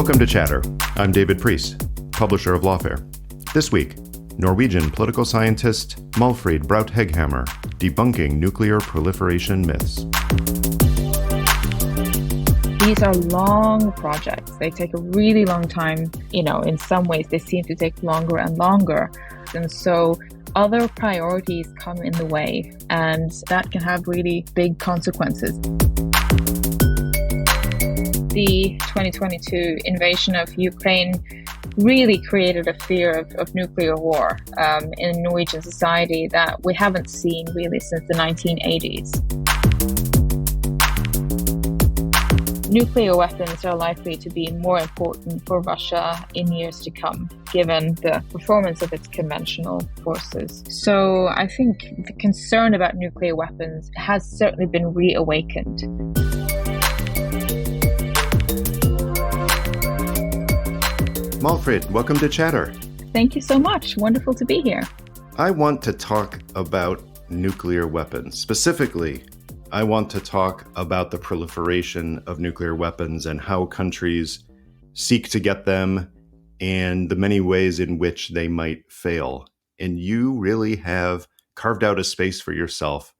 Welcome to Chatter. I'm David Priest, publisher of Lawfare. This week, Norwegian political scientist Målfrid Braut-Hegghammer debunking nuclear proliferation myths. These are long projects. They take a really long time. In some ways, they seem to take longer and longer. And so other priorities come in the way, and that can have really big consequences. The 2022 invasion of Ukraine really created a fear of nuclear war in Norwegian society that we haven't seen really since the 1980s. Nuclear weapons are likely to be more important for Russia in years to come, given the performance of its conventional forces. So I think the concern about nuclear weapons has certainly been reawakened. Målfrid, welcome to Chatter. Thank you so much. Wonderful to be here. I want to talk about nuclear weapons. Specifically, I want to talk about the proliferation of nuclear weapons and how countries seek to get them and the many ways in which they might fail. And you really have carved out a space for yourself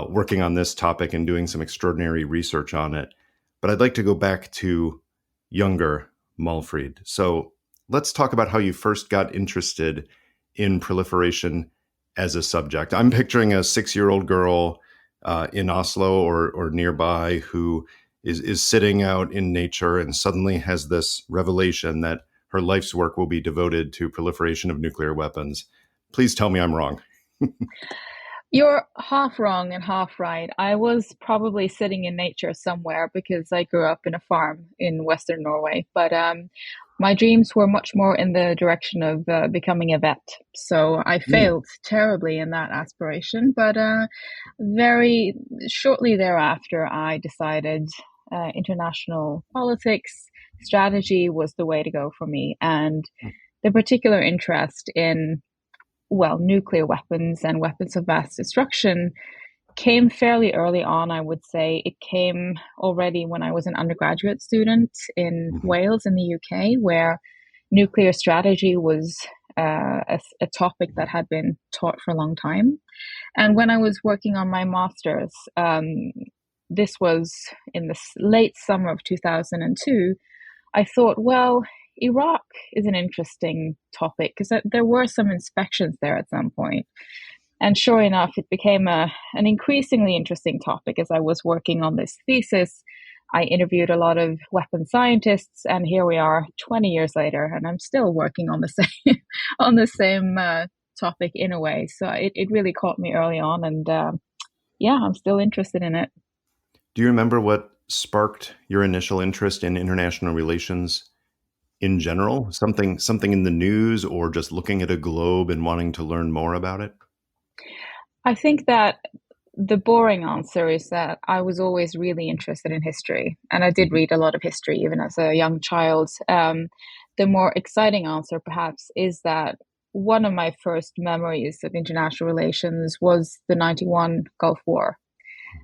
working on this topic and doing some extraordinary research on it. But I'd like to go back to younger Målfrid. So let's talk about how you first got interested in proliferation as a subject. I'm picturing a 6-year-old girl in Oslo or nearby who is sitting out in nature and suddenly has this revelation that her life's work will be devoted to proliferation of nuclear weapons. Please tell me I'm wrong. You're half wrong and half right. I was probably sitting in nature somewhere because I grew up in a farm in Western Norway. But my dreams were much more in the direction of becoming a vet. So I failed terribly in that aspiration. But very shortly thereafter, I decided international politics, strategy was the way to go for me. And the particular interest in nuclear weapons and weapons of mass destruction came fairly early on, I would say. It came already when I was an undergraduate student in Wales in the UK, where nuclear strategy was a topic that had been taught for a long time. And when I was working on my master's, this was in the late summer of 2002, I thought, Iraq is an interesting topic because there were some inspections there at some point. And sure enough, it became an increasingly interesting topic as I was working on this thesis. I interviewed a lot of weapons scientists, and here we are 20 years later, and I'm still working on the same topic in a way. So it really caught me early on, and I'm still interested in it. Do you remember what sparked your initial interest in international relations in general? Something in the news or just looking at a globe and wanting to learn more about it? I think that the boring answer is that I was always really interested in history, and I did read a lot of history even as a young child. The more exciting answer perhaps is that one of my first memories of international relations was the 91 Gulf War.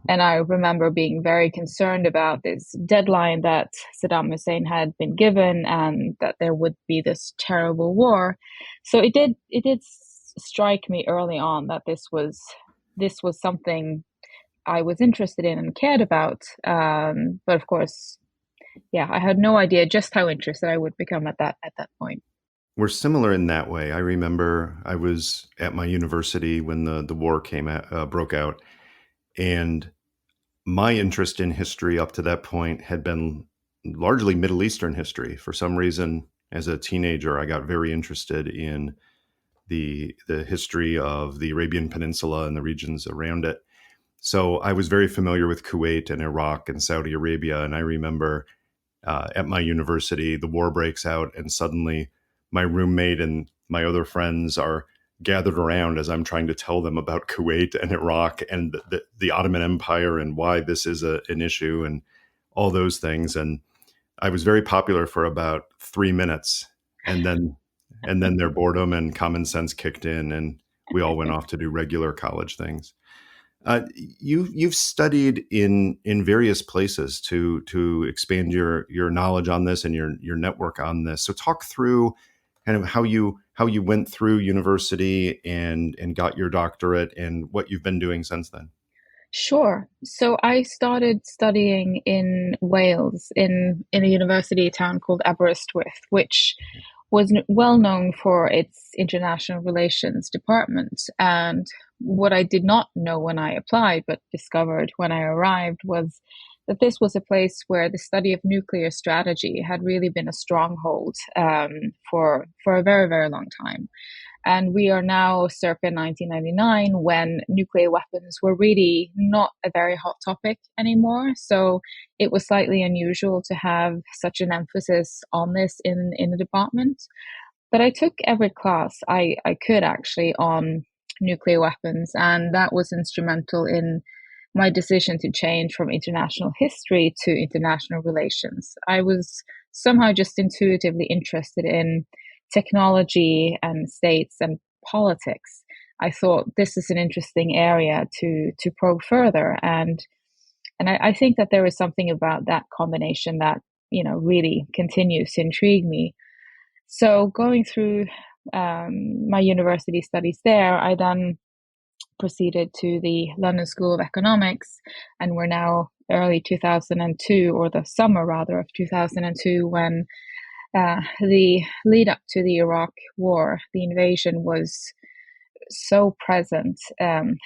And I remember being very concerned about this deadline that Saddam Hussein had been given and that there would be this terrible war. So it did strike me early on that this was something I was interested in and cared about. But of course, I had no idea just how interested I would become at that point. We're similar in that way. I remember I was at my university when the war broke out. And my interest in history up to that point had been largely Middle Eastern history. For some reason, as a teenager, I got very interested in the history of the Arabian Peninsula and the regions around it. So I was very familiar with Kuwait and Iraq and Saudi Arabia. And I remember at my university, the war breaks out and suddenly my roommate and my other friends are gathered around as I'm trying to tell them about Kuwait and Iraq and the Ottoman Empire and why this is an issue and all those things. And I was very popular for about 3 minutes, and then their boredom and common sense kicked in, and we all went off to do regular college things. You've studied in various places to expand your knowledge on this and your network on this. So talk through kind of how you went through university and got your doctorate and what you've been doing since then. Sure. So I started studying in Wales in a university town called Aberystwyth, which was well known for its international relations department. And what I did not know when I applied, but discovered when I arrived, was that this was a place where the study of nuclear strategy had really been a stronghold for a very, very long time. And we are now circa 1999 when nuclear weapons were really not a very hot topic anymore. So it was slightly unusual to have such an emphasis on this in the department. But I took every class I could actually on nuclear weapons, and that was instrumental in my decision to change from international history to international relations. I was somehow just intuitively interested in technology and states and politics. I thought this is an interesting area to probe further, and I think that there is something about that combination that really continues to intrigue me. So going through my university studies there, I then proceeded to the London School of Economics, and we're now early 2002, or the summer rather of 2002, when the lead up to the Iraq war, the invasion was so present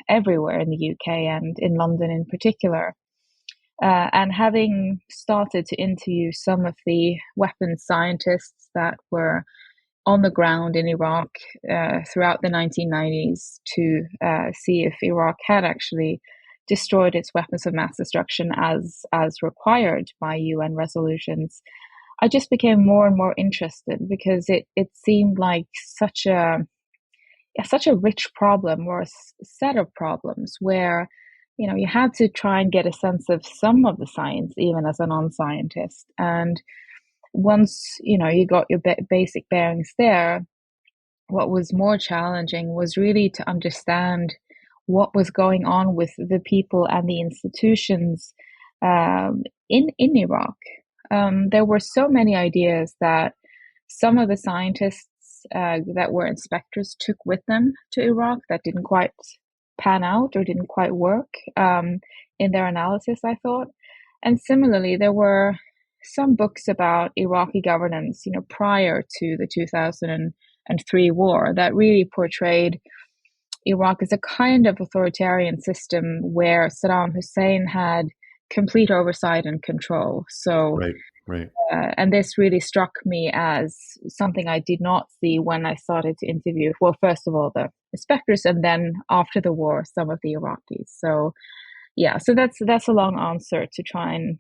everywhere in the UK and in London in particular. And having started to interview some of the weapons scientists that were on the ground in Iraq throughout the 1990s to see if Iraq had actually destroyed its weapons of mass destruction as required by UN resolutions, I just became more and more interested because it seemed like such a rich problem, or set of problems where you had to try and get a sense of some of the science even as a non-scientist. And once you got your basic bearings there, what was more challenging was really to understand what was going on with the people and the institutions in Iraq. There were so many ideas that some of the scientists that were inspectors took with them to Iraq that didn't quite pan out or didn't quite work in their analysis, I thought. And similarly, there were some books about Iraqi governance, prior to the 2003 war that really portrayed Iraq as a kind of authoritarian system where Saddam Hussein had complete oversight and control. So, Right, right. and this really struck me as something I did not see when I started to interview, well, first of all, the inspectors, and then after the war, some of the Iraqis. So, yeah, so that's a long answer to try and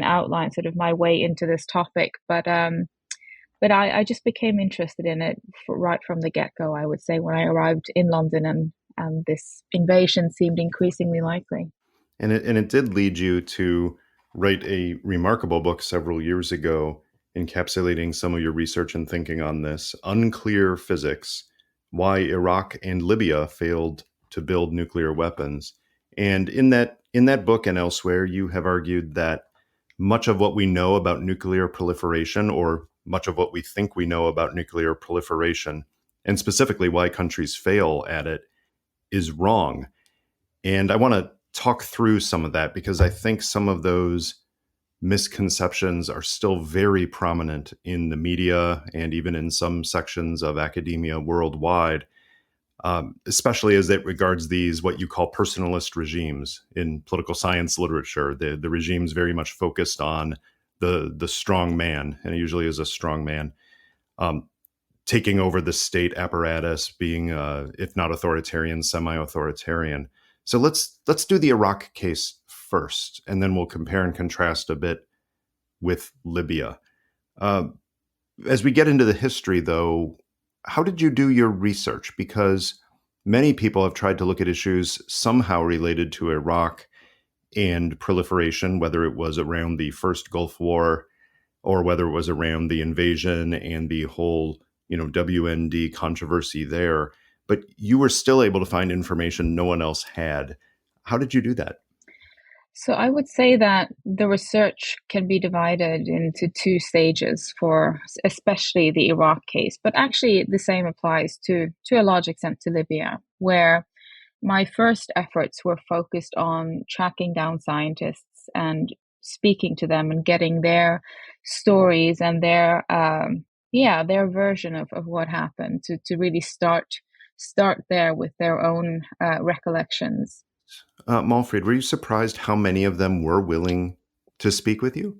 outline sort of my way into this topic, but I just became interested in it right from the get go. I would say when I arrived in London, and this invasion seemed increasingly likely. And it did lead you to write a remarkable book several years ago, encapsulating some of your research and thinking on this: Unclear Physics: Why Iraq and Libya Failed to Build Nuclear Weapons. And in that book and elsewhere, you have argued that much of what we know about nuclear proliferation, or much of what we think we know about nuclear proliferation, and specifically why countries fail at it, is wrong. And I want to talk through some of that because I think some of those misconceptions are still very prominent in the media and even in some sections of academia worldwide, especially as it regards these what you call personalist regimes in political science literature. The regimes very much focused on the strong man, and it usually is a strong man, um, taking over the state apparatus, being if not authoritarian, semi-authoritarian. So let's do the Iraq case first, and then we'll compare and contrast a bit with Libya. Uh, as we get into the history, though, how did you do your research? Because many people have tried to look at issues somehow related to Iraq and proliferation, whether it was around the first Gulf War or whether it was around the invasion and the whole, WMD controversy there. But you were still able to find information no one else had. How did you do that? So I would say that the research can be divided into two stages for especially the Iraq case, but actually the same applies to a large extent to Libya, where my first efforts were focused on tracking down scientists and speaking to them and getting their stories and their version of what happened to really start there with their own recollections. Malfrid, were you surprised how many of them were willing to speak with you?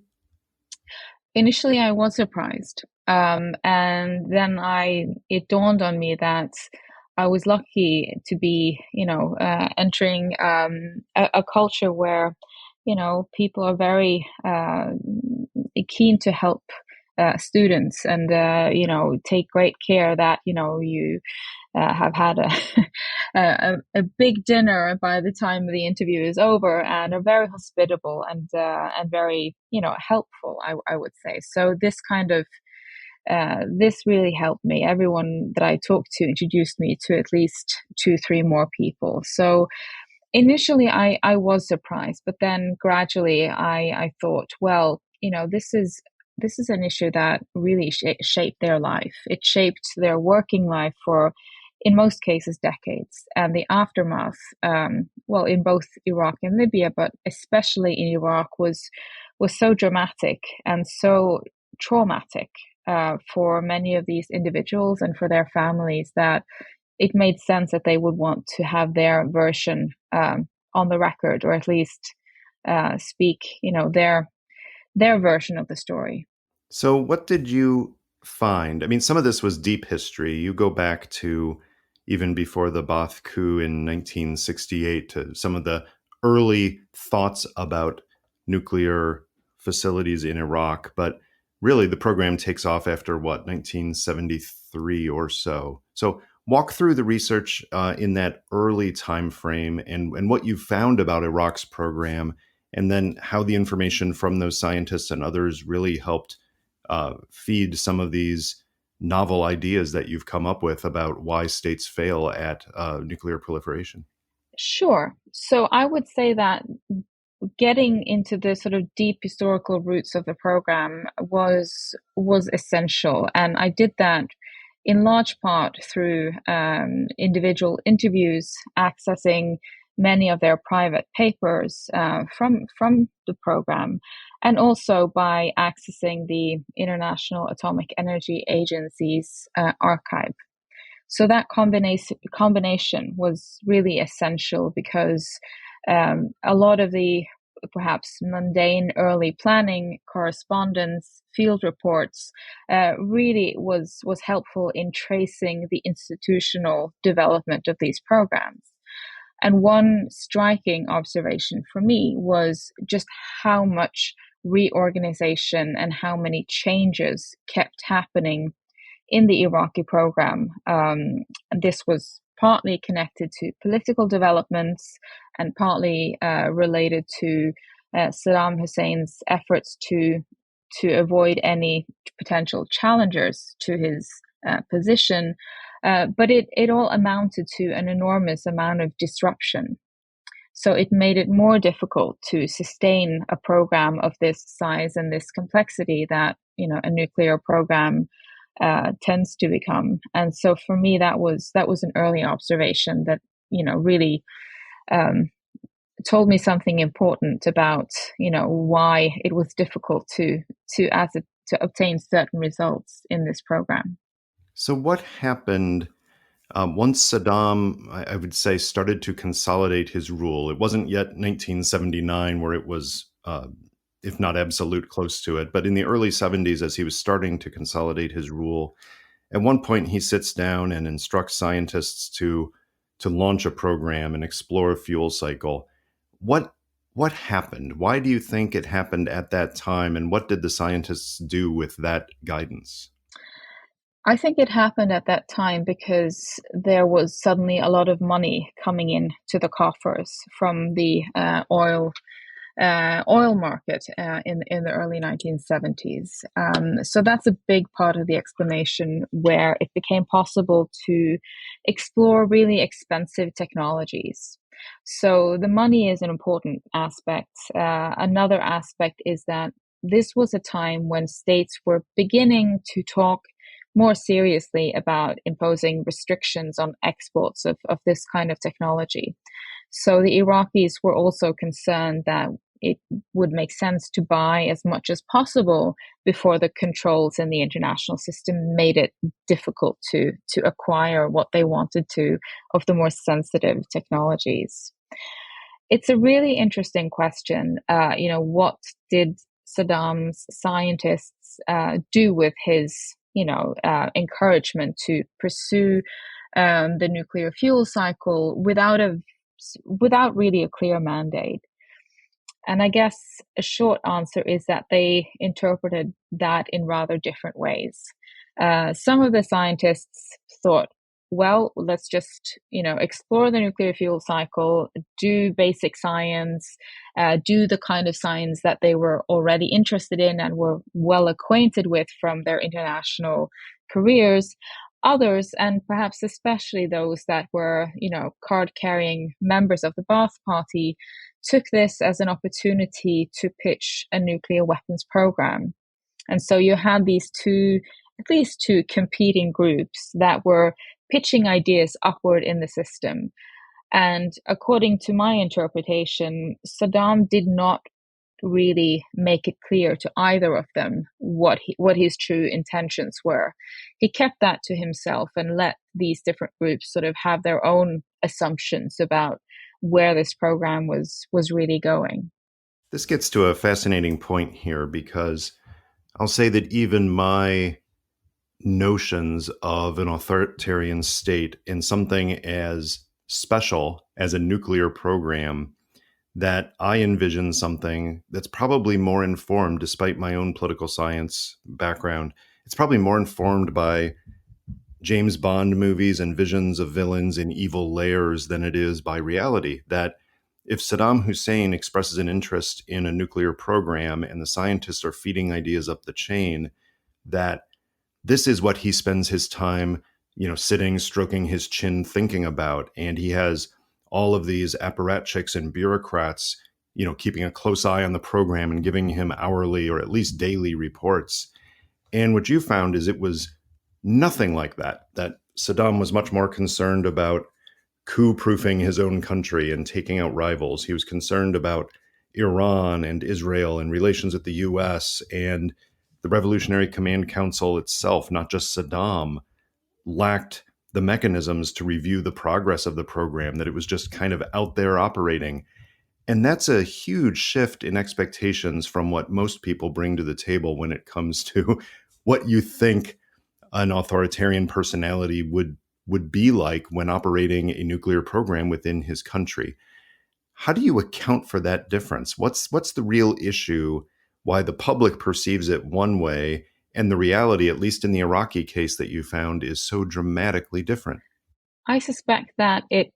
Initially, I was surprised, and then I it dawned on me that I was lucky to be, entering a culture where, people are very keen to help students and take great care that you have had a big dinner by the time the interview is over, and are very hospitable and very helpful. I would say so. This really helped me. Everyone that I talked to introduced me to at least two, three more people. So initially, I was surprised, but then gradually, I thought, well, this is an issue that really shaped their life. It shaped their working life for, in most cases, decades, and the aftermath. Well, in both Iraq and Libya, but especially in Iraq, was so dramatic and so traumatic for many of these individuals and for their families that it made sense that they would want to have their version on the record, or at least speak, their version of the story. So, what did you find? I mean, some of this was deep history. You go back to even before the Ba'ath coup in 1968 to some of the early thoughts about nuclear facilities in Iraq. But really, the program takes off after what, 1973 or so. So, walk through the research in that early time frame and what you found about Iraq's program, and then how the information from those scientists and others really helped feed some of these novel ideas that you've come up with about why states fail at nuclear proliferation. Sure. So I would say that getting into the sort of deep historical roots of the program was essential, and I did that in large part through individual interviews, accessing many of their private papers from the program, and also by accessing the International Atomic Energy Agency's archive. So that combination was really essential because a lot of the perhaps mundane early planning, correspondence, field reports really was helpful in tracing the institutional development of these programs. And one striking observation for me was just how much reorganization and how many changes kept happening in the Iraqi program. And this was partly connected to political developments and partly related to Saddam Hussein's efforts to avoid any potential challengers to his position. But it all amounted to an enormous amount of disruption. So it made it more difficult to sustain a program of this size and this complexity that a nuclear program tends to become. And so for me, that was an early observation that really um, told me something important about why it was difficult to obtain certain results in this program. So, what happened once Saddam, I would say, started to consolidate his rule? It wasn't yet 1979 where it was, if not absolute, close to it. But in the early 70s, as he was starting to consolidate his rule, at one point he sits down and instructs scientists to launch a program and explore a fuel cycle. What what happened? Why do you think it happened at that time? And what did the scientists do with that guidance? I think it happened at that time because there was suddenly a lot of money coming in to the coffers from the oil market in the early 1970s. So that's a big part of the explanation where it became possible to explore really expensive technologies. So the money is an important aspect. Another aspect is that this was a time when states were beginning to talk more seriously about imposing restrictions on exports of this kind of technology. So the Iraqis were also concerned that it would make sense to buy as much as possible before the controls in the international system made it difficult to acquire what they wanted to of the more sensitive technologies. It's a really interesting question. What did Saddam's scientists do with his, encouragement to pursue the nuclear fuel cycle without really a clear mandate? And I guess a short answer is that they interpreted that in rather different ways. Some of the scientists thought, well, let's just, explore the nuclear fuel cycle, do basic science, do the kind of science that they were already interested in and were well acquainted with from their international careers. Others, and perhaps especially those that were, card-carrying members of the Ba'ath Party, took this as an opportunity to pitch a nuclear weapons program. And so you had at least two competing groups that were pitching ideas upward in the system. And according to my interpretation, Saddam did not really make it clear to either of them what his true intentions were. He kept that to himself and let these different groups sort of have their own assumptions about where this program was really going. This gets to a fascinating point here because I'll say that even my notions of an authoritarian state in something as special as a nuclear program, that I envision something that's probably more informed, despite my own political science background, it's probably more informed by James Bond movies and visions of villains in evil layers than it is by reality. That if Saddam Hussein expresses an interest in a nuclear program and the scientists are feeding ideas up the chain, that this is what he spends his time, sitting, stroking his chin, thinking about. And he has all of these apparatchiks and bureaucrats, keeping a close eye on the program and giving him hourly or at least daily reports. And what you found is it was nothing like that, that Saddam was much more concerned about coup-proofing his own country and taking out rivals. He was concerned about Iran and Israel and relations with the US, and the Revolutionary Command Council itself, not just Saddam, lacked the mechanisms to review the progress of the program, that it was just kind of out there operating. And that's a huge shift in expectations from what most people bring to the table when it comes to what you think an authoritarian personality would be like when operating a nuclear program within his country. How do you account for that difference? What's the real issue? Why the public perceives it one way and the reality, at least in the Iraqi case that you found, is so dramatically different? I suspect that it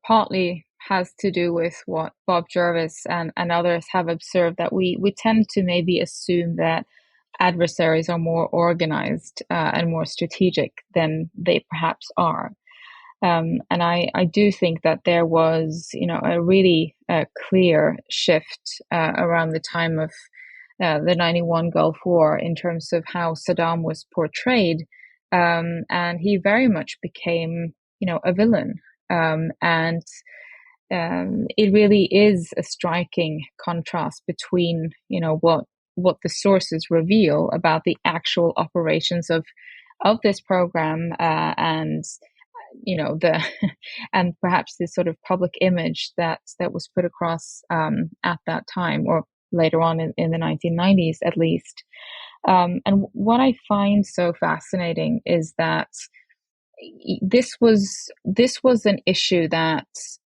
partly has to do with what Bob Jervis and others have observed, that we tend to maybe assume that adversaries are more organized and more strategic than they perhaps are. And I do think that there was, a really clear shift around the time of the 91 Gulf War in terms of how Saddam was portrayed. And he very much became, a villain. And it really is a striking contrast between, what the sources reveal about the actual operations of this program and the and perhaps this sort of public image that was put across at that time, or later on in the 1990s at least. And what I find so fascinating is that this was an issue that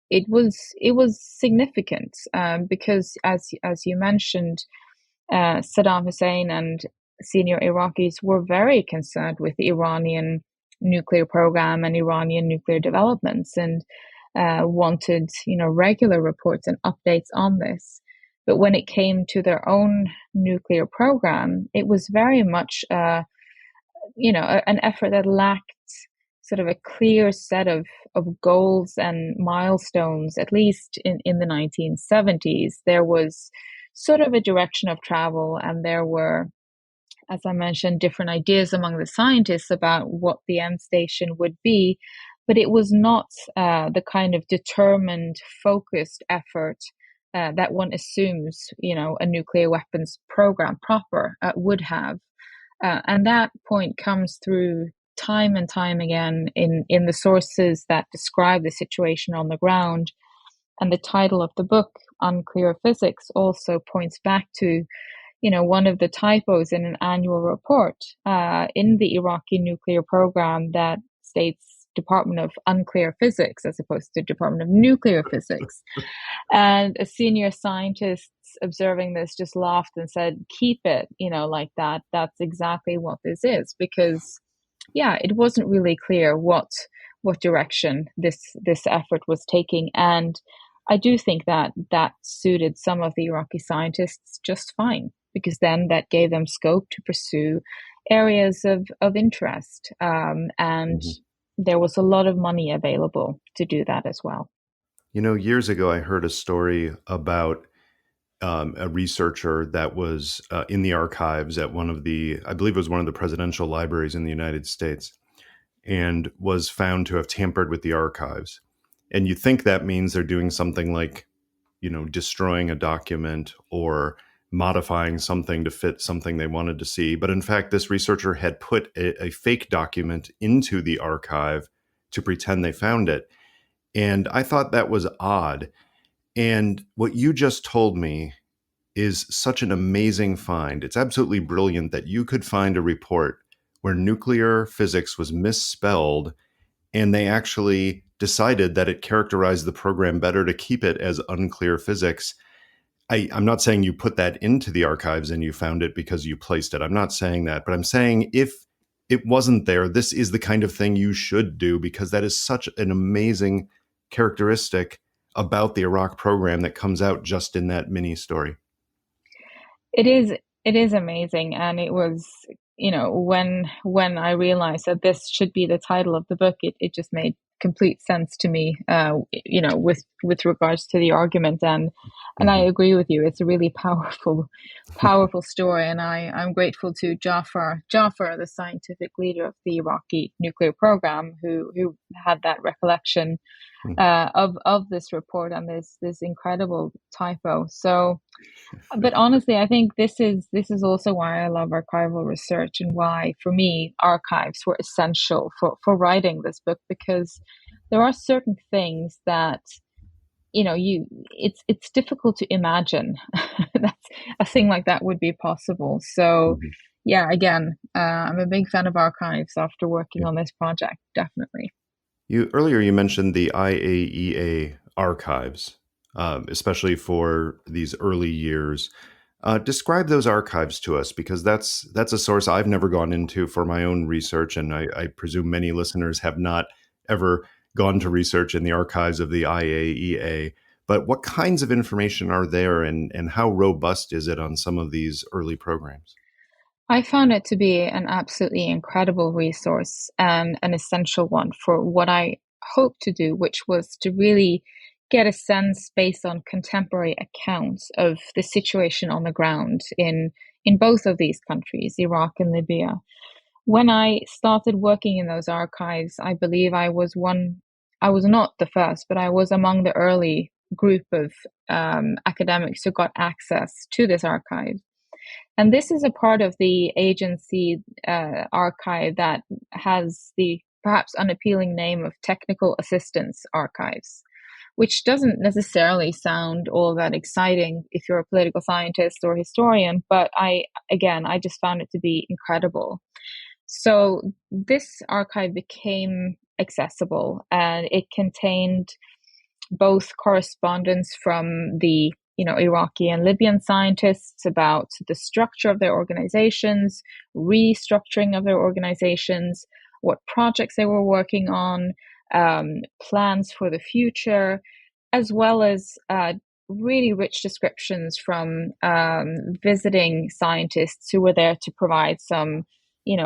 it was significant because as you mentioned, Saddam Hussein and senior Iraqis were very concerned with the Iranian nuclear program and Iranian nuclear developments, and wanted regular reports and updates on this. But when it came to their own nuclear program, it was very much an effort that lacked sort of a clear set of goals and milestones, at least in the 1970s. There was sort of a direction of travel, and there were, as I mentioned, different ideas among the scientists about what the end station would be, but it was not the kind of determined, focused effort that one assumes, a nuclear weapons program proper would have. And that point comes through time and time again in the sources that describe the situation on the ground. And the title of the book, Unclear Physics, also points back to, one of the typos in an annual report in the Iraqi nuclear program that states Department of Unclear Physics as opposed to Department of Nuclear Physics. And a senior scientist observing this just laughed and said, keep it, like that. That's exactly what this is, because, yeah, it wasn't really clear what direction this effort was taking. And I do think that suited some of the Iraqi scientists just fine, because then that gave them scope to pursue areas of interest. And there was a lot of money available to do that as well. Years ago, I heard a story about a researcher that was in the archives at I believe it was one of the presidential libraries in the United States, and was found to have tampered with the archives. And you think that means they're doing something like, destroying a document or modifying something to fit something they wanted to see. But in fact, this researcher had put a fake document into the archive to pretend they found it. And I thought that was odd. And what you just told me is such an amazing find. It's absolutely brilliant that you could find a report where nuclear physics was misspelled, and they actually decided that it characterized the program better to keep it as unclear physics. I'm not saying you put that into the archives and you found it because you placed it. I'm not saying that, but I'm saying if it wasn't there, this is the kind of thing you should do, because that is such an amazing characteristic about the Iraq program that comes out just in that mini story. It is amazing, and it was, when I realized that this should be the title of the book, it just made complete sense to me, with regards to the argument, and I agree with you. It's a really powerful story, and I'm grateful to Jafar, the scientific leader of the Iraqi nuclear program, who had that recollection of this report and this incredible typo. So, but honestly, I think this is also why I love archival research, and why, for me, archives were essential for writing this book, because there are certain things that, it's difficult to imagine that a thing like that would be possible. So yeah, again, I'm a big fan of archives after working on this project, definitely. Earlier you mentioned the IAEA archives, especially for these early years. Describe those archives to us, because that's a source I've never gone into for my own research, and I presume many listeners have not ever gone to research in the archives of the IAEA. But what kinds of information are there, and how robust is it on some of these early programs? I found it to be an absolutely incredible resource and an essential one for what I hoped to do, which was to really get a sense based on contemporary accounts of the situation on the ground in both of these countries, Iraq and Libya. When I started working in those archives, I believe I was not the first, but I was among the early group of academics who got access to this archive. And this is a part of the agency archive that has the perhaps unappealing name of Technical Assistance Archives, which doesn't necessarily sound all that exciting if you're a political scientist or historian, but I just found it to be incredible. So this archive became accessible, and it contained both correspondence from the Iraqi and Libyan scientists about the structure of their organizations, restructuring of their organizations, what projects they were working on, plans for the future, as well as really rich descriptions from visiting scientists who were there to provide some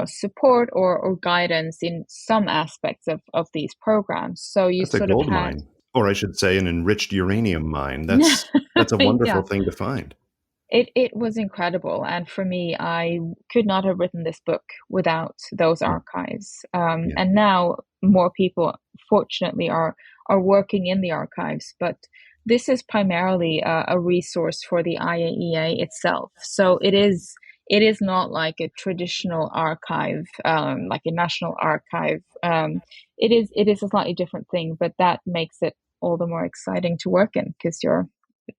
support or guidance in some aspects of these programs. So you That's a sort of gold had, mine, or I should say, an enriched uranium mine. That's a yeah, wonderful thing to find. it was incredible. And for me, I could not have written this book without those Mm, archives. yeah, And now more people, fortunately, are working in the archives. But this is primarily a resource for the IAEA itself. So it is not like a traditional archive, like a national archive. It is a slightly different thing, but that makes it all the more exciting to work in because you're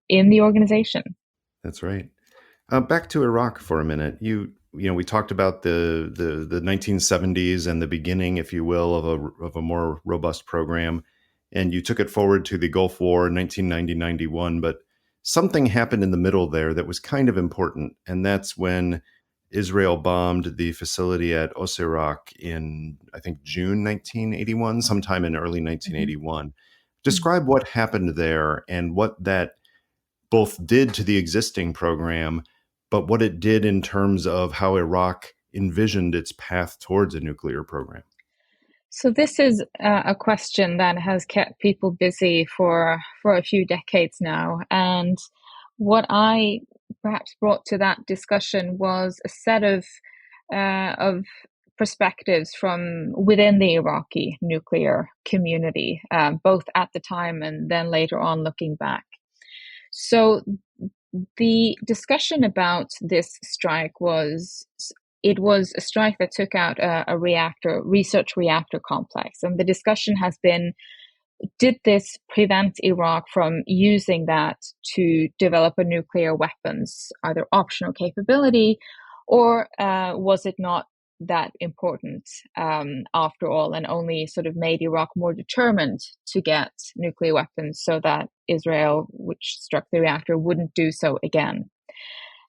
in the organization. that's right. Back to Iraq for a minute. We talked about the 1970s and the beginning, if you will, of a more robust program, and you took it forward to the Gulf War, 1990-91. But something happened in the middle there that was kind of important, and that's when Israel bombed the facility at Osirak in, I think, June 1981, sometime in early Mhm. 1981. Describe what happened there and what that both did to the existing program, but what it did in terms of how Iraq envisioned its path towards a nuclear program. So this is a question that has kept people busy for a few decades now, and what I perhaps brought to that discussion was a set of perspectives from within the Iraqi nuclear community, both at the time and then later on looking back. So the discussion about this strike was it was a strike that took out a research reactor complex. And the discussion has been, did this prevent Iraq from using that to develop a nuclear weapons, either optional capability, or was it not that important after all, and only sort of made Iraq more determined to get nuclear weapons so that Israel, which struck the reactor, wouldn't do so again?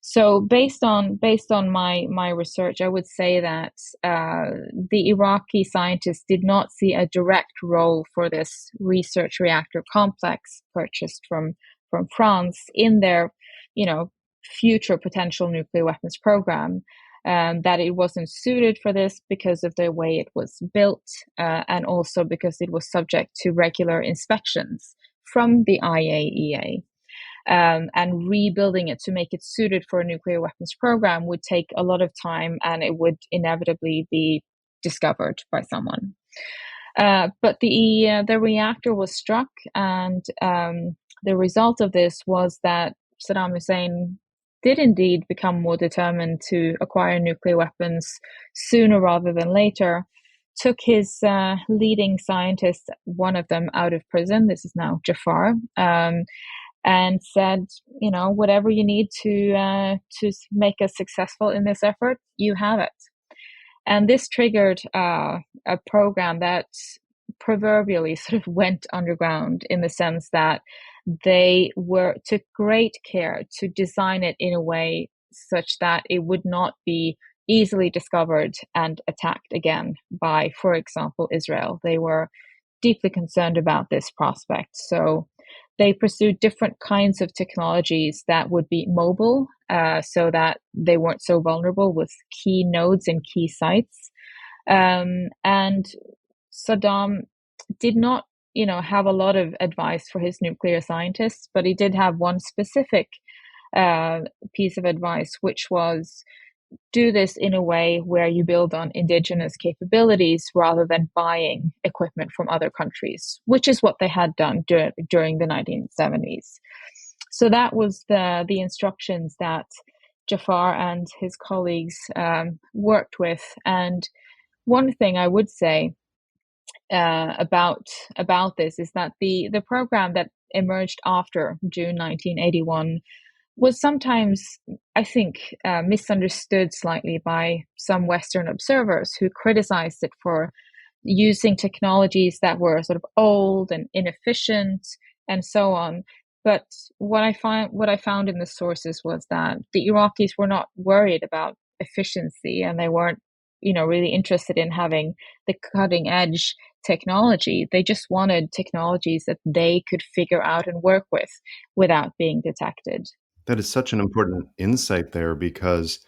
So based on my research, I would say that the Iraqi scientists did not see a direct role for this research reactor complex purchased from France in their, future potential nuclear weapons program. That it wasn't suited for this because of the way it was built, and also because it was subject to regular inspections from the IAEA. And rebuilding it to make it suited for a nuclear weapons program would take a lot of time, and it would inevitably be discovered by someone. But the reactor was struck, and the result of this was that Saddam Hussein did indeed become more determined to acquire nuclear weapons sooner rather than later. Took his leading scientist, one of them, out of prison. This is now Jafar, and said, whatever you need to make us successful in this effort, you have it. And this triggered a program that proverbially sort of went underground, in the sense that they took great care to design it in a way such that it would not be easily discovered and attacked again by, for example, Israel. They were deeply concerned about this prospect. So they pursued different kinds of technologies that would be mobile, so that they weren't so vulnerable with key nodes and key sites. And Saddam did not, have a lot of advice for his nuclear scientists, but he did have one specific piece of advice, which was, do this in a way where you build on indigenous capabilities rather than buying equipment from other countries, which is what they had done during the 1970s. So that was the instructions that Jafar and his colleagues worked with. And one thing I would say about this is that the program that emerged after June 1981 was sometimes, I think, misunderstood slightly by some Western observers who criticized it for using technologies that were sort of old and inefficient and so on. But what I found in the sources was that the Iraqis were not worried about efficiency, and they weren't, really interested in having the cutting edge technology. They just wanted technologies that they could figure out and work with without being detected. That is such an important insight there because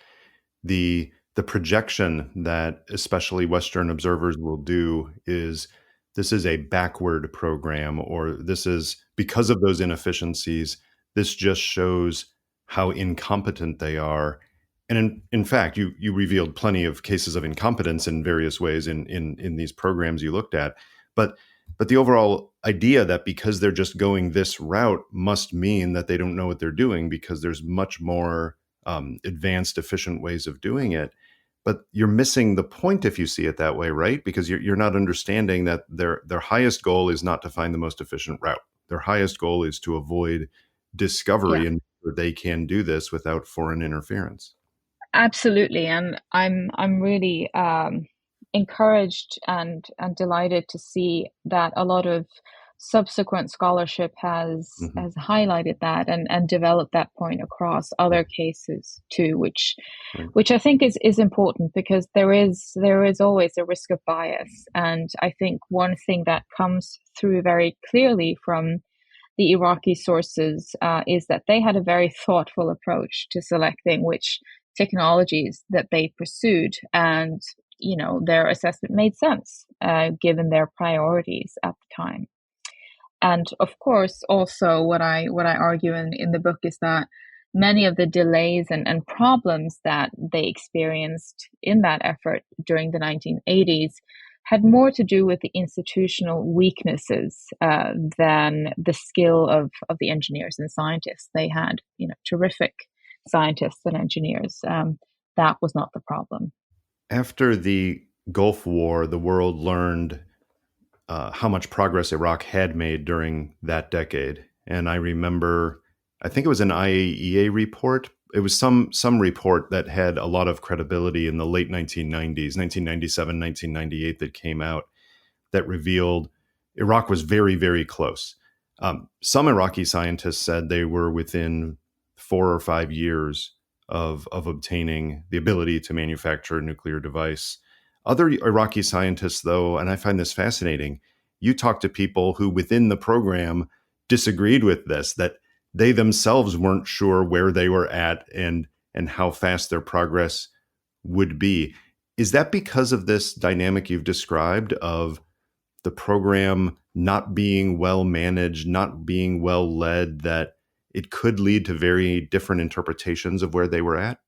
the the projection that especially Western observers will do is this is a backward program, or this is because of those inefficiencies, this just shows how incompetent they are. And in fact, you revealed plenty of cases of incompetence in various ways in these programs you looked at. But but the overall idea that because they're just going this route must mean that they don't know what they're doing, because there's much more advanced, efficient ways of doing it. But you're missing the point if you see it that way, right? Because you're not understanding that their highest goal is not to find the most efficient route. Their highest goal is to avoid Yeah. discovery, and they can do this without foreign interference. Absolutely, and I'm really encouraged and delighted to see that a lot of subsequent scholarship Hmm. has highlighted that and developed that point across other cases too, Right. which I think is important, because there is always a risk of bias, and I think one thing that comes through very clearly from the Iraqi sources is that they had a very thoughtful approach to selecting which technologies that they pursued, and their assessment made sense given their priorities at the time. And of course, also what I argue in the book is that many of the delays and problems that they experienced in that effort during the 1980s had more to do with the institutional weaknesses than the skill of the engineers and scientists. They had, terrific scientists and engineers. That was not the problem. After the Gulf War, the world learned how much progress Iraq had made during that decade. And I remember, I think it was an IAEA report. It was some report that had a lot of credibility in the late 1990s, 1997, 1998, that came out that revealed Iraq was very, very close. Some Iraqi scientists said they were within 4 or 5 years of obtaining the ability to manufacture a nuclear device. Other Iraqi scientists, though, and I find this fascinating, you talk to people who within the program disagreed with this, that they themselves weren't sure where they were at and how fast their progress would be. Is that because of this dynamic you've described of the program not being well managed, not being well led, that it could lead to very different interpretations of where they were at?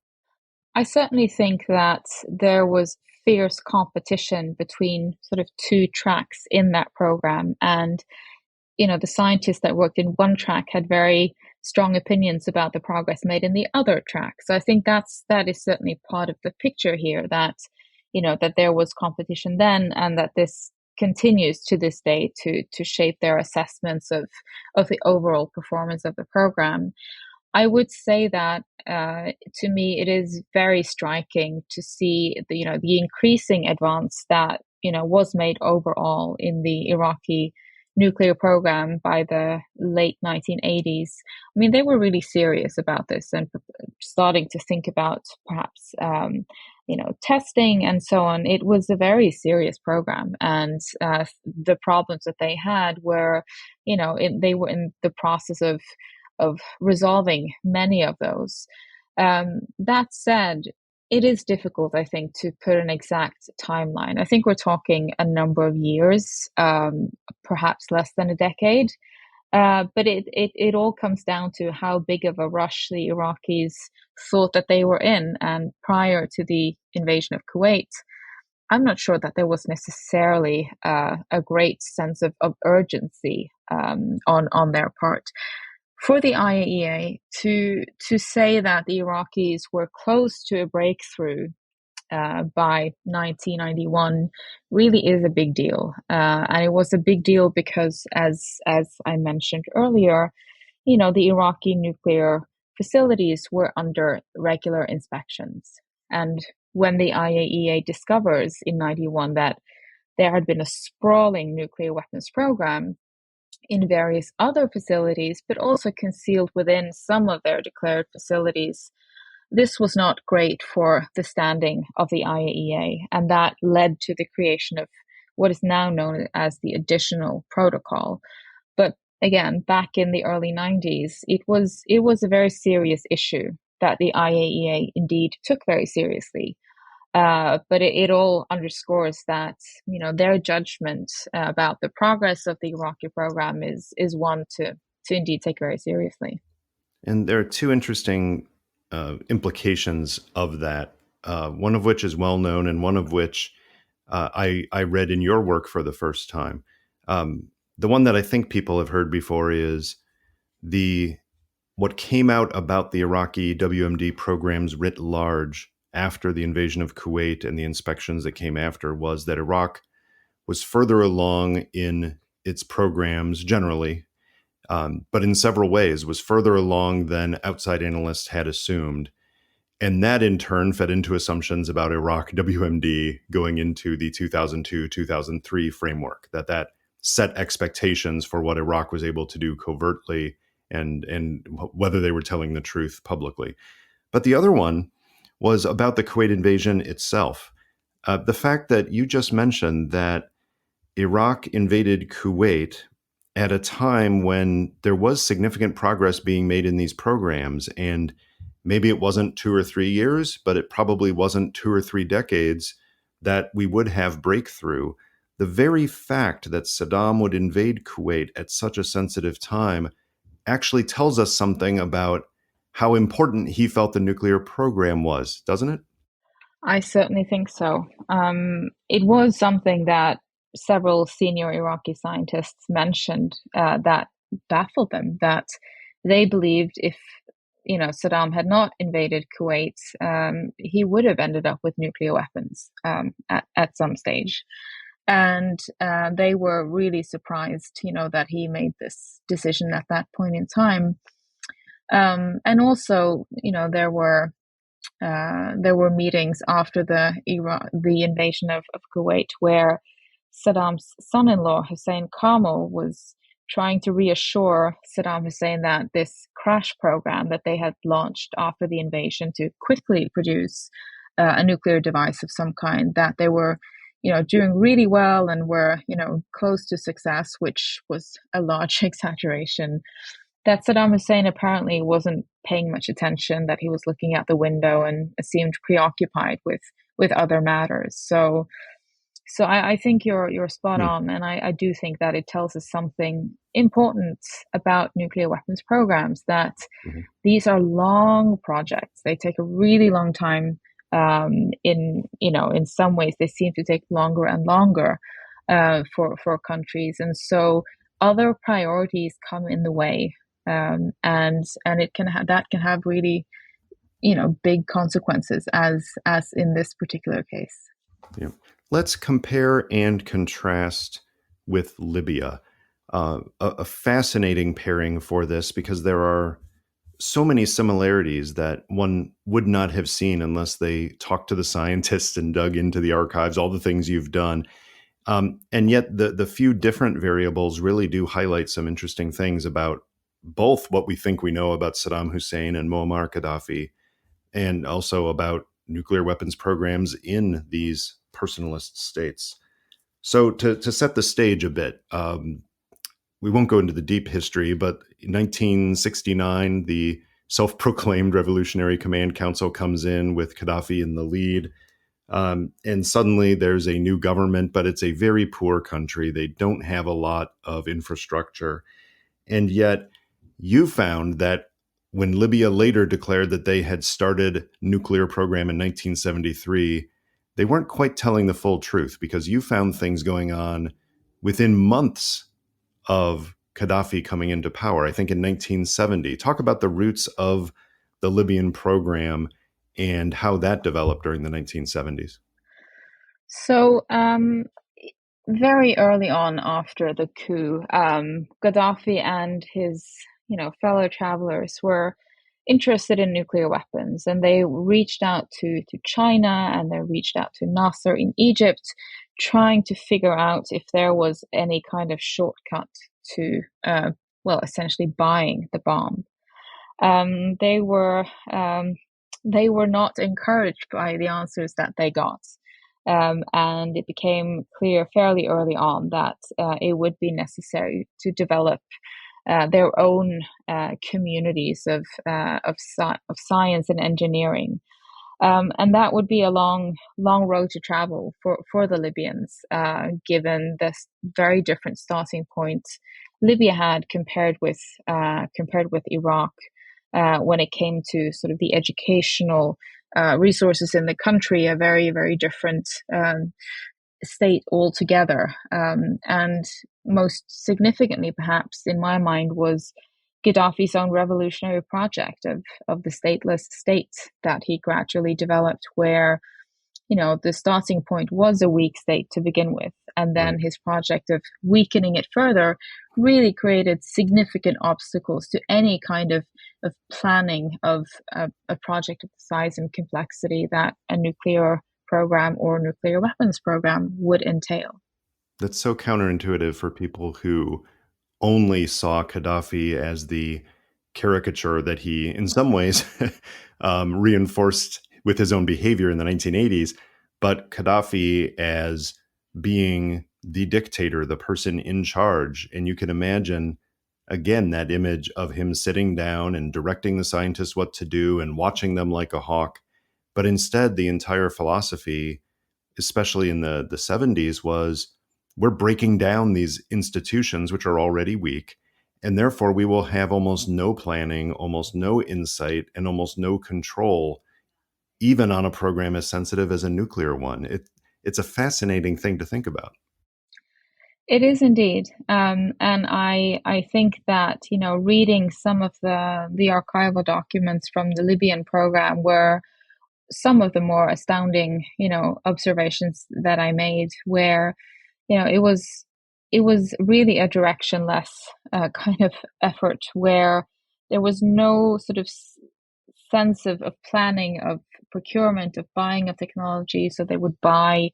I certainly think that there was fierce competition between sort of two tracks in that program. And, the scientists that worked in one track had very strong opinions about the progress made in the other track. So I think that is certainly part of the picture here, that, that there was competition then, and that this continues to this day to shape their assessments of the overall performance of the program. I would say that to me, it is very striking to see the increasing advance that was made overall in the Iraqi nuclear program by the late 1980s. I mean, they were really serious about this and starting to think about perhaps testing and so on. It was a very serious program, and the problems that they had were, they were in the process of resolving many of those. That said, it is difficult, I think, to put an exact timeline. I think we're talking a number of years, perhaps less than a decade. But it all comes down to how big of a rush the Iraqis thought that they were in. And prior to the invasion of Kuwait, I'm not sure that there was necessarily a great sense of urgency on their part. For the IAEA to say that the Iraqis were close to a breakthrough by 1991 really is a big deal, and it was a big deal because, as I mentioned earlier, the Iraqi nuclear facilities were under regular inspections, and when the IAEA discovers in 91 that there had been a sprawling nuclear weapons program in various other facilities, but also concealed within some of their declared facilities, this was not great for the standing of the IAEA, and that led to the creation of what is now known as the Additional Protocol. But again, back in the early 90s, it was a very serious issue that the IAEA indeed took very seriously. But it all underscores that, their judgment about the progress of the Iraqi program is one to indeed take very seriously. And there are two interesting implications of that, one of which is well known, and one of which I read in your work for the first time. The one that I think people have heard before is the what came out about the Iraqi WMD programs writ large after the invasion of Kuwait and the inspections that came after was that Iraq was further along in its programs generally, but in several ways was further along than outside analysts had assumed. And that in turn fed into assumptions about Iraq WMD going into the 2002-2003 framework, that set expectations for what Iraq was able to do covertly and whether they were telling the truth publicly. But the other one was about the Kuwait invasion itself. The fact that you just mentioned that Iraq invaded Kuwait at a time when there was significant progress being made in these programs. And maybe it wasn't 2 or 3 years, but it probably wasn't 2 or 3 decades that we would have breakthrough. The very fact that Saddam would invade Kuwait at such a sensitive time actually tells us something about how important he felt the nuclear program was, doesn't it? I certainly think so. It was something that several senior Iraqi scientists mentioned that baffled them, that they believed if Saddam had not invaded Kuwait, he would have ended up with nuclear weapons at some stage. And they were really surprised, that he made this decision at that point in time. And also, there were meetings after the invasion of Kuwait where Saddam's son-in-law Hussein Kamel was trying to reassure Saddam Hussein that this crash program that they had launched after the invasion to quickly produce a nuclear device of some kind, that they were, doing really well and were, close to success, which was a large exaggeration. That Saddam Hussein apparently wasn't paying much attention, that he was looking out the window and seemed preoccupied with other matters. So I think you're spot Hmm. on, and I do think that it tells us something important about nuclear weapons programs, that Mhm. these are long projects. They take a really long time. In some ways, they seem to take longer and longer for countries, and so other priorities come in the way, and that can have really big consequences, as in this particular case. Yeah. Let's compare and contrast with Libya. A fascinating pairing for this because there are so many similarities that one would not have seen unless they talked to the scientists and dug into the archives, all the things you've done. And yet the few different variables really do highlight some interesting things about both what we think we know about Saddam Hussein and Muammar Gaddafi, and also about nuclear weapons programs in these personalist states. So to set the stage a bit, we won't go into the deep history, but in 1969, the self-proclaimed Revolutionary Command Council comes in with Gaddafi in the lead. And suddenly there's a new government, but it's a very poor country. They don't have a lot of infrastructure. And yet you found that when Libya later declared that they had started nuclear program in 1973, they weren't quite telling the full truth because you found things going on within months of Gaddafi coming into power, I think in 1970. Talk about the roots of the Libyan program and how that developed during the 1970s. So, very early on after the coup, Gaddafi and his, fellow travelers were interested in nuclear weapons, and they reached out to China and they reached out to Nasser in Egypt, trying to figure out if there was any kind of shortcut to, essentially buying the bomb. Um, they were um, they were not encouraged by the answers that they got. And it became clear fairly early on that it would be necessary to develop their own communities of science and engineering. And that would be a long road to travel for the Libyans, given this very different starting point Libya had compared with Iraq, when it came to sort of the educational resources in the country, a very different state altogether. And most significantly, perhaps in my mind, was Gaddafi's own revolutionary project of the stateless state that he gradually developed, where the starting point was a weak state to begin with, and then Right. his project of weakening it further really created significant obstacles to any kind of planning of a project of the size and complexity that a nuclear program or nuclear weapons program would entail. That's so counterintuitive for people who only saw Gaddafi as the caricature that he, in some ways, reinforced with his own behavior in the 1980s, but Gaddafi as being the dictator, the person in charge. And you can imagine, again, that image of him sitting down and directing the scientists what to do and watching them like a hawk. But instead, the entire philosophy, especially in the 70s, was we're breaking down these institutions which are already weak, and therefore we will have almost no planning, almost no insight, and almost no control, even on a program as sensitive as a nuclear one. It's a fascinating thing to think about. It is indeed, and I think that reading some of the archival documents from the Libyan program were some of the more astounding observations that I made, where it was really a directionless kind of effort, where there was no sort of sense of planning, of procurement, of buying of technology. So they would buy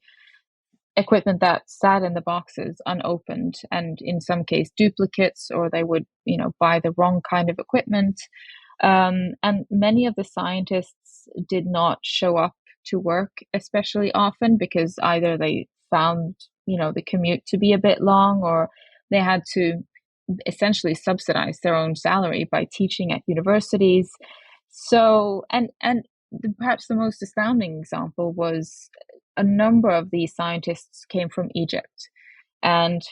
equipment that sat in the boxes unopened, and in some case duplicates, or they would buy the wrong kind of equipment. And many of the scientists did not show up to work especially often, because either they found the commute to be a bit long, or they had to essentially subsidize their own salary by teaching at universities. So, and perhaps the most astounding example was a number of these scientists came from Egypt. And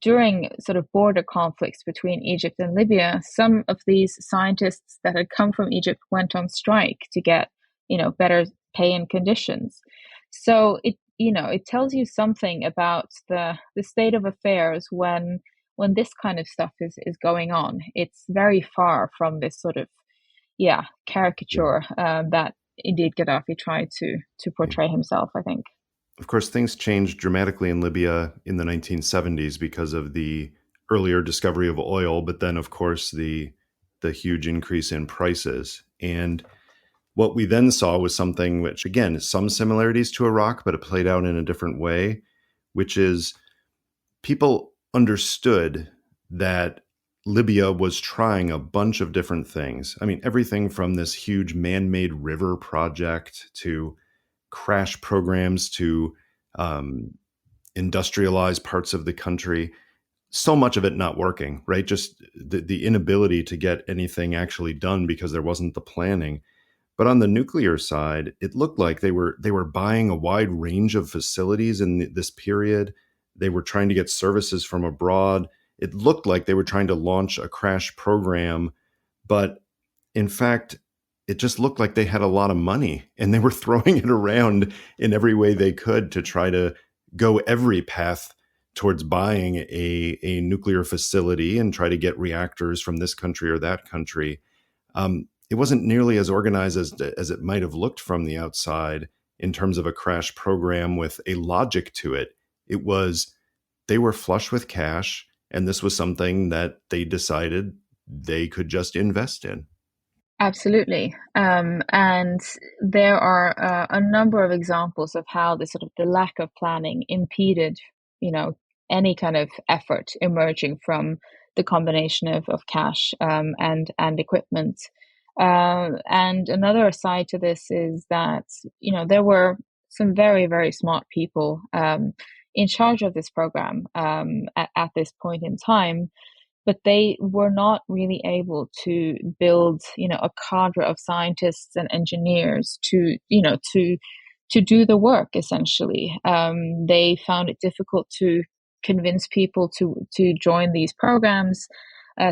during sort of border conflicts between Egypt and Libya, some of these scientists that had come from Egypt went on strike to get, better pay and conditions. So it tells you something about the state of affairs when this kind of stuff is going on. It's very far from this sort of Yeah. caricature that indeed Gaddafi tried to Yeah. portray himself, I think. Of course, things changed dramatically in Libya in the 1970s because of the earlier discovery of oil, but then, of course, the huge increase in prices. And what we then saw was something which, again, some similarities to Iraq, but it played out in a different way, which is people understood that Libya was trying a bunch of different things. I mean, everything from this huge man made river project to crash programs to um, industrialize parts of the country. So much of it not working, right? Just the inability to get anything actually done because there wasn't the planning. But on the nuclear side, it looked like they were buying a wide range of facilities in this period. They were trying to get services from abroad. It looked like they were trying to launch a crash program, but in fact, it just looked like they had a lot of money and they were throwing it around in every way they could to try to go every path towards buying a nuclear facility and try to get reactors from this country or that country. It wasn't nearly as organized as it might have looked from the outside in terms of a crash program with a logic to it. It was they were flush with cash, and this was something that they decided they could just invest in. Absolutely. And there are a number of examples of how the sort of the lack of planning impeded, any kind of effort emerging from the combination of cash and equipment. And another side to this is that, there were some very smart people in charge of this program at this point in time, but they were not really able to build, a cadre of scientists and engineers to do the work essentially. They found it difficult to convince people to join these programs.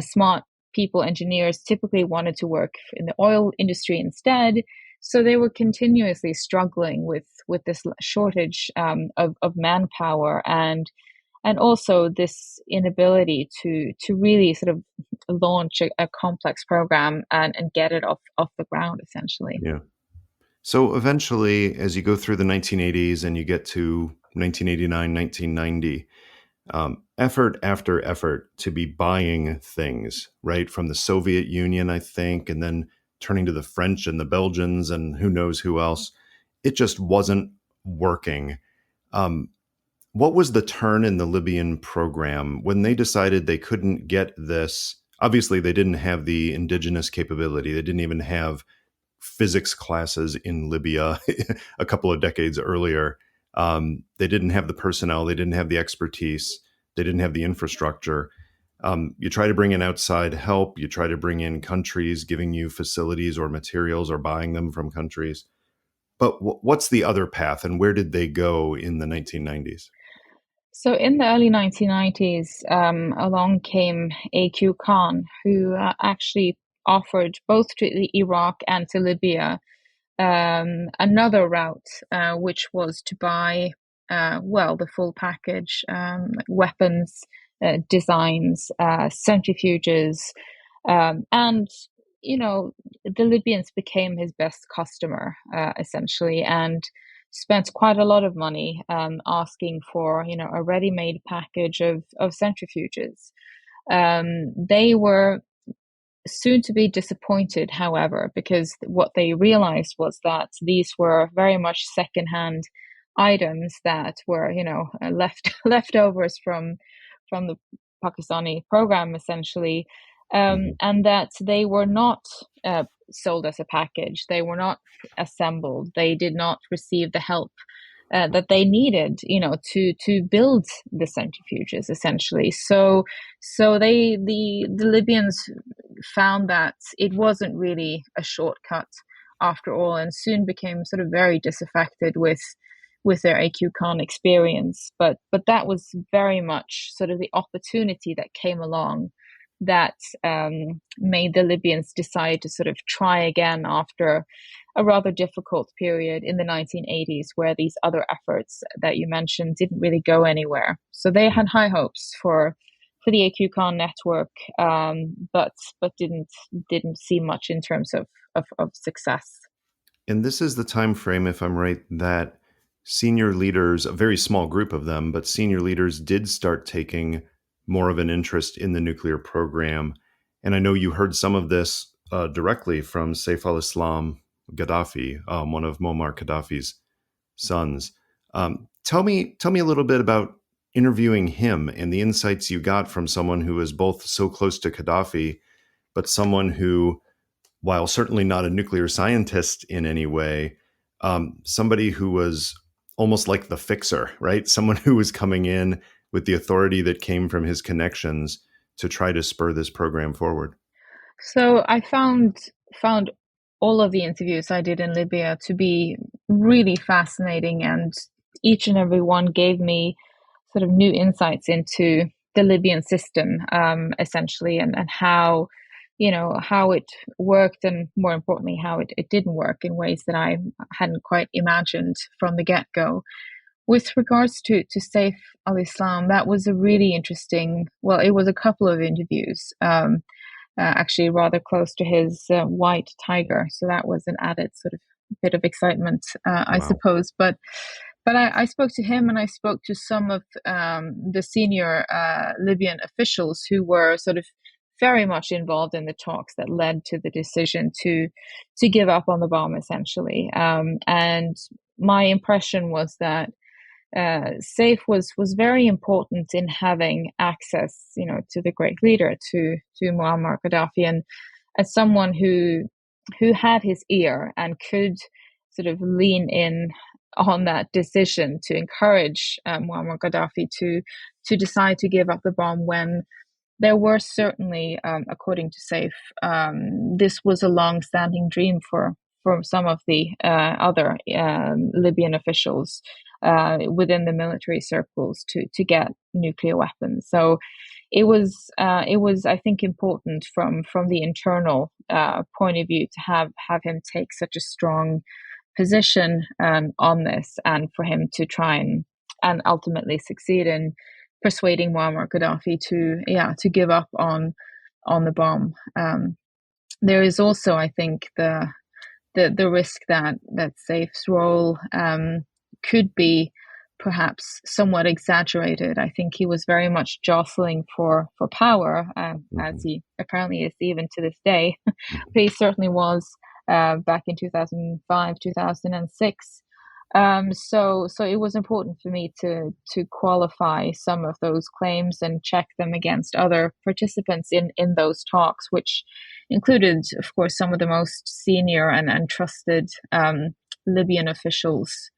Smart people, engineers, typically wanted to work in the oil industry instead. So they were continuously struggling with this shortage of manpower, and also this inability to really sort of launch a complex program and get it off the ground essentially. Yeah. So eventually, as you go through the 1980s and you get to 1989, 1990, effort after effort to be buying things, right, from the Soviet Union, I think, and then turning to the French and the Belgians and who knows who else, it just wasn't working. Um, what was the turn in the Libyan program when they decided they couldn't get this? Obviously, they didn't have the indigenous capability. They didn't even have physics classes in Libya a couple of decades earlier. They didn't have the personnel. They didn't have the expertise. They didn't have the infrastructure. You try to bring in outside help. You try to bring in countries giving you facilities or materials or buying them from countries. But what's the other path, and where did they go in the 1990s? So in the early 1990s, along came A.Q. Khan, who actually offered both to Iraq and to Libya another route, which was to buy, the full package, weapons, designs, centrifuges, and the Libyans became his best customer, essentially, and spent quite a lot of money asking for a ready-made package of centrifuges. They were soon to be disappointed, however, because what they realized was that these were very much secondhand items that were, leftovers from the Pakistani program, essentially, Mm-hmm. and that they were not sold as a package. They were not assembled. They did not receive the help that they needed, to build the centrifuges, essentially. So the Libyans found that it wasn't really a shortcut after all, and soon became sort of very disaffected with their AQ Khan experience. But that was very much sort of the opportunity that came along that made the Libyans decide to sort of try again after a rather difficult period in the 1980s, where these other efforts that you mentioned didn't really go anywhere. So they had high hopes for the AQ Khan network, but didn't see much in terms of success. And this is the time frame, if I'm right, that senior leaders, a very small group of them, but senior leaders did start taking more of an interest in the nuclear program. And I know you heard some of this directly from Saif Al-Islam Gaddafi, one of Muammar Gaddafi's sons. Tell me a little bit about interviewing him and the insights you got from someone who is both so close to Gaddafi, but someone who, while certainly not a nuclear scientist in any way, somebody who was almost like the fixer, right? Someone who was coming in with the authority that came from his connections to try to spur this program forward. So I found all of the interviews I did in Libya to be really fascinating, and each and every one gave me sort of new insights into the Libyan system, essentially, and how how it worked, and more importantly, how it didn't work in ways that I hadn't quite imagined from the get-go. With regards to Saif al-Islam, that was a really interesting, well, it was a couple of interviews. Actually rather close to his white tiger. So that was an added sort of bit of excitement, I Wow. suppose. But I spoke to him, and I spoke to some of the senior Libyan officials who were sort of very much involved in the talks that led to the decision to give up on the bomb, essentially. And my impression was that Saif was very important in having access, to the great leader, to Muammar Gaddafi, and as someone who had his ear and could sort of lean in on that decision to encourage Muammar Gaddafi to decide to give up the bomb there were certainly, according to Saif, this was a long-standing dream for some of the other Libyan officials within the military circles to get nuclear weapons. So it was I think important from the internal point of view to have him take such a strong position on this, and for him to try and ultimately succeed in persuading Muammar Gaddafi to give up on the bomb. There is also, I think, the risk that Saif's role could be perhaps somewhat exaggerated. I think he was very much jostling for power, as he apparently is even to this day. But he certainly was back in 2005, 2006. So it was important for me to qualify some of those claims and check them against other participants in those talks, which included, of course, some of the most senior and trusted Libyan officials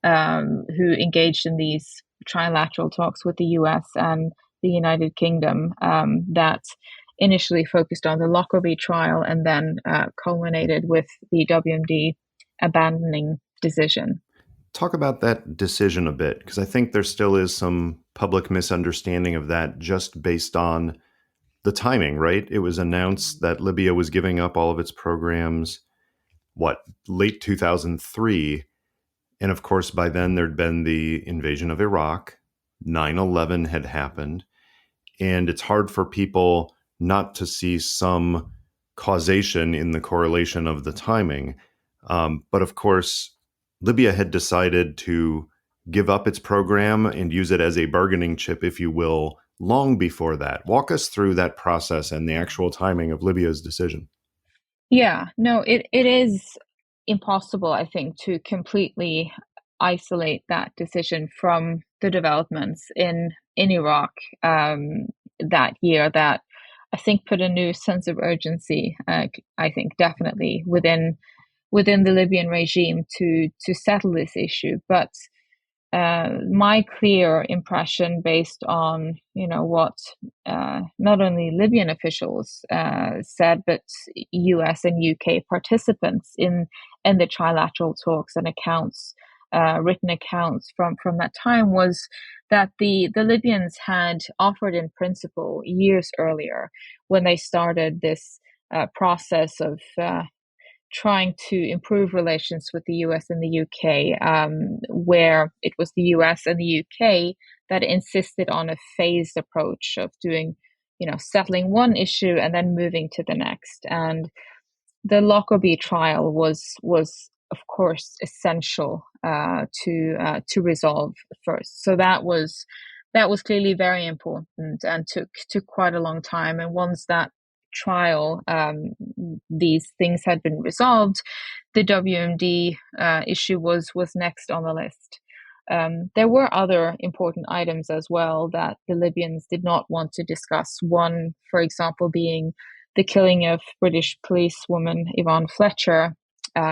who engaged in these trilateral talks with the US and the United Kingdom that initially focused on the Lockerbie trial and then culminated with the WMD abandoning decision. Talk about that decision a bit, because I think there still is some public misunderstanding of that just based on the timing, right? It was announced that Libya was giving up all of its programs, late 2003. And of course, by then there'd been the invasion of Iraq, 9/11 had happened. And it's hard for people not to see some causation in the correlation of the timing. But of course, Libya had decided to give up its program and use it as a bargaining chip, if you will, long before that. Walk us through that process and the actual timing of Libya's decision. Yeah, no, it is impossible, I think, to completely isolate that decision from the developments in Iraq that year that I think put a new sense of urgency, I think definitely within the Libyan regime to settle this issue. But my clear impression, based on what not only Libyan officials said, but U.S. and U.K. participants in the trilateral talks and accounts, written accounts from that time, was that the Libyans had offered in principle years earlier, when they started this process of trying to improve relations with the US and the UK, where it was the US and the UK that insisted on a phased approach of doing, settling one issue and then moving to the next. And the Lockerbie trial was of course essential to resolve first. So that was clearly very important and took quite a long time. And once that trial, these things had been resolved, the WMD issue was next on the list. There were other important items as well that the Libyans did not want to discuss. One, for example, being the killing of British policewoman Yvonne Fletcher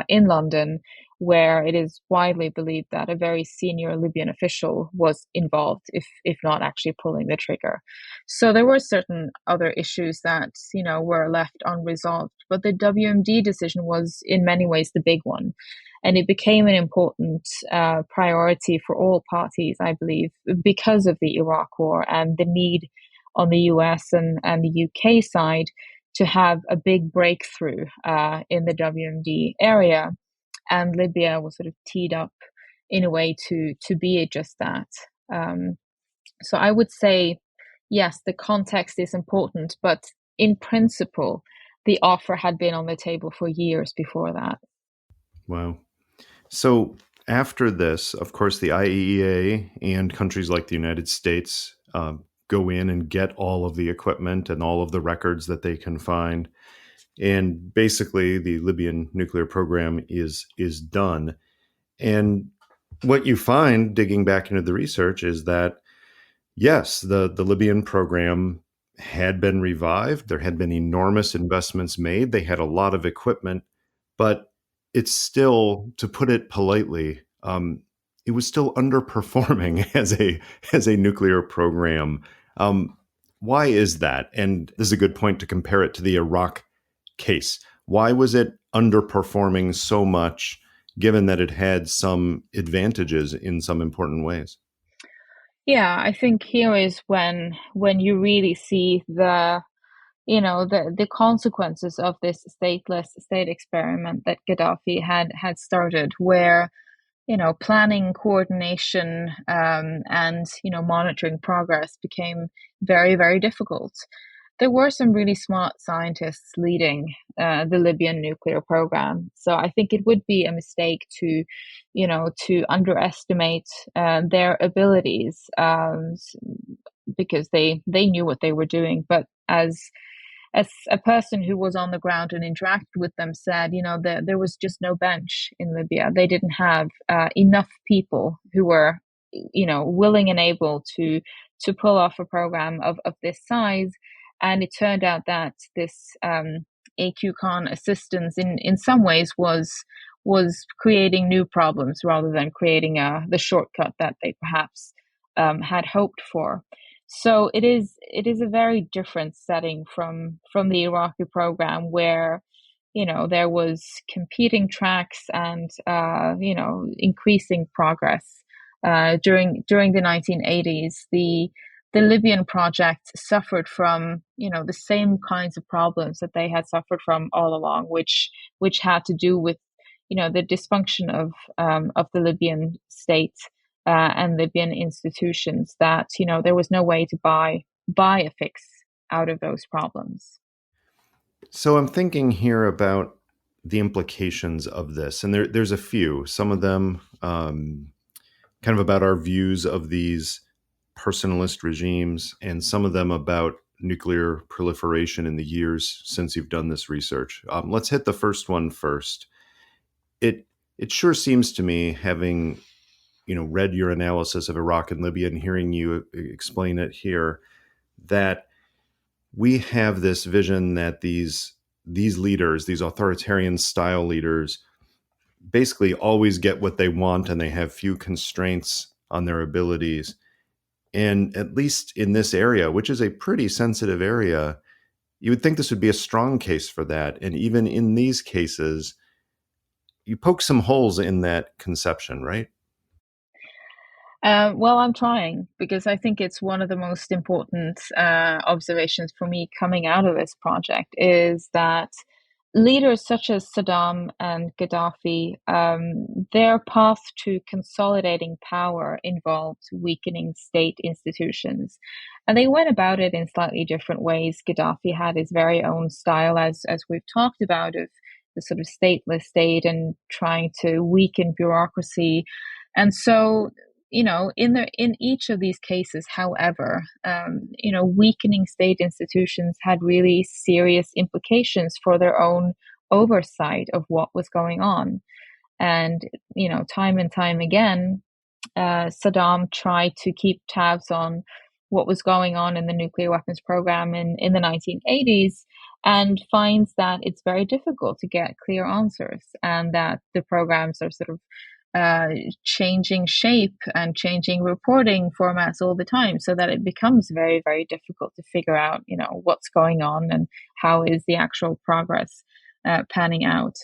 in London, where it is widely believed that a very senior Libyan official was involved, if not actually pulling the trigger. So there were certain other issues that were left unresolved, but the WMD decision was in many ways the big one, and it became an important priority for all parties, I believe, because of the Iraq War and the need on the US and the UK side to have a big breakthrough in the WMD area. And Libya was sort of teed up in a way to be just that. So I would say, yes, the context is important, but in principle, the offer had been on the table for years before that. Wow. So after this, of course, the IAEA and countries like the United States go in and get all of the equipment and all of the records that they can find. And basically, the Libyan nuclear program is done. And what you find, digging back into the research, is that, yes, the Libyan program had been revived. There had been enormous investments made. They had a lot of equipment, but it's still, to put it politely, it was still underperforming as a nuclear program. Why is that? And this is a good point to compare it to the Iraq case. Why was it underperforming so much, given that it had some advantages in some important ways? Yeah, I think here is when you really see the consequences of this stateless state experiment that Gaddafi had started, where planning, coordination, and monitoring progress became very, very difficult. There were some really smart scientists leading the Libyan nuclear program, so I think it would be a mistake to underestimate their abilities, because they knew what they were doing. But as a person who was on the ground and interacted with them said, there was just no bench in Libya. They didn't have enough people who were, willing and able to pull off a program of this size. And it turned out that this AQ-Con assistance in some ways was creating new problems rather than creating the shortcut that they perhaps had hoped for. So it is a very different setting from the Iraqi program, where there was competing tracks and increasing progress during the 1980s. The Libyan project suffered from the same kinds of problems that they had suffered from all along, which had to do with the dysfunction of the Libyan state and Libyan institutions, that there was no way to buy a fix out of those problems. So I'm thinking here about the implications of this, and there's a few. Some of them kind of about our views of these personalist regimes, and some of them about nuclear proliferation in the years since you've done this research. Let's hit the first one first. It sure seems to me, having read your analysis of Iraq and Libya and hearing you explain it here, that we have this vision that these leaders, these authoritarian style leaders, basically always get what they want and they have few constraints on their abilities. And at least in this area, which is a pretty sensitive area, you would think this would be a strong case for that. And even in these cases, you poke some holes in that conception, right? Well, I'm trying, because I think it's one of the most important observations for me coming out of this project, is that leaders such as Saddam and Gaddafi, their path to consolidating power involved weakening state institutions. And they went about it in slightly different ways. Gaddafi had his very own style, as we've talked about, of the sort of stateless state and trying to weaken bureaucracy. And so in each of these cases, however, weakening state institutions had really serious implications for their own oversight of what was going on. And time and time again, Saddam tried to keep tabs on what was going on in the nuclear weapons program in the 1980s, and finds that it's very difficult to get clear answers, and that the programs are sort of changing shape and changing reporting formats all the time, so that it becomes very, very difficult to figure out, what's going on and how is the actual progress panning out.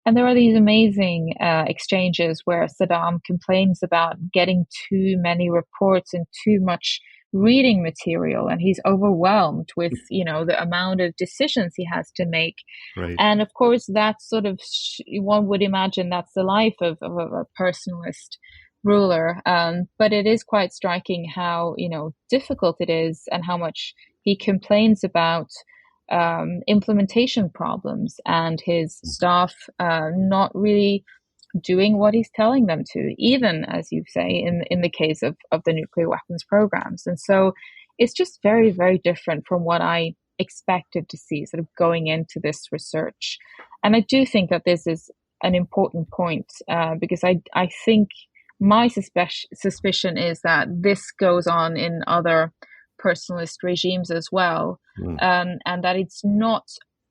And there are these amazing exchanges where Saddam complains about getting too many reports and too much reading material, and he's overwhelmed with the amount of decisions he has to make. Right. And of course, that's sort of, one would imagine that's the life of a personalist ruler. But it is quite striking how, difficult it is, and how much he complains about implementation problems and his staff not really doing what he's telling them to, even, as you say, in the case of the nuclear weapons programs. And so it's just very, very different from what I expected to see sort of going into this research. And I do think that this is an important point, because I think my suspicion is that this goes on in other personalist regimes as well, and that it's not,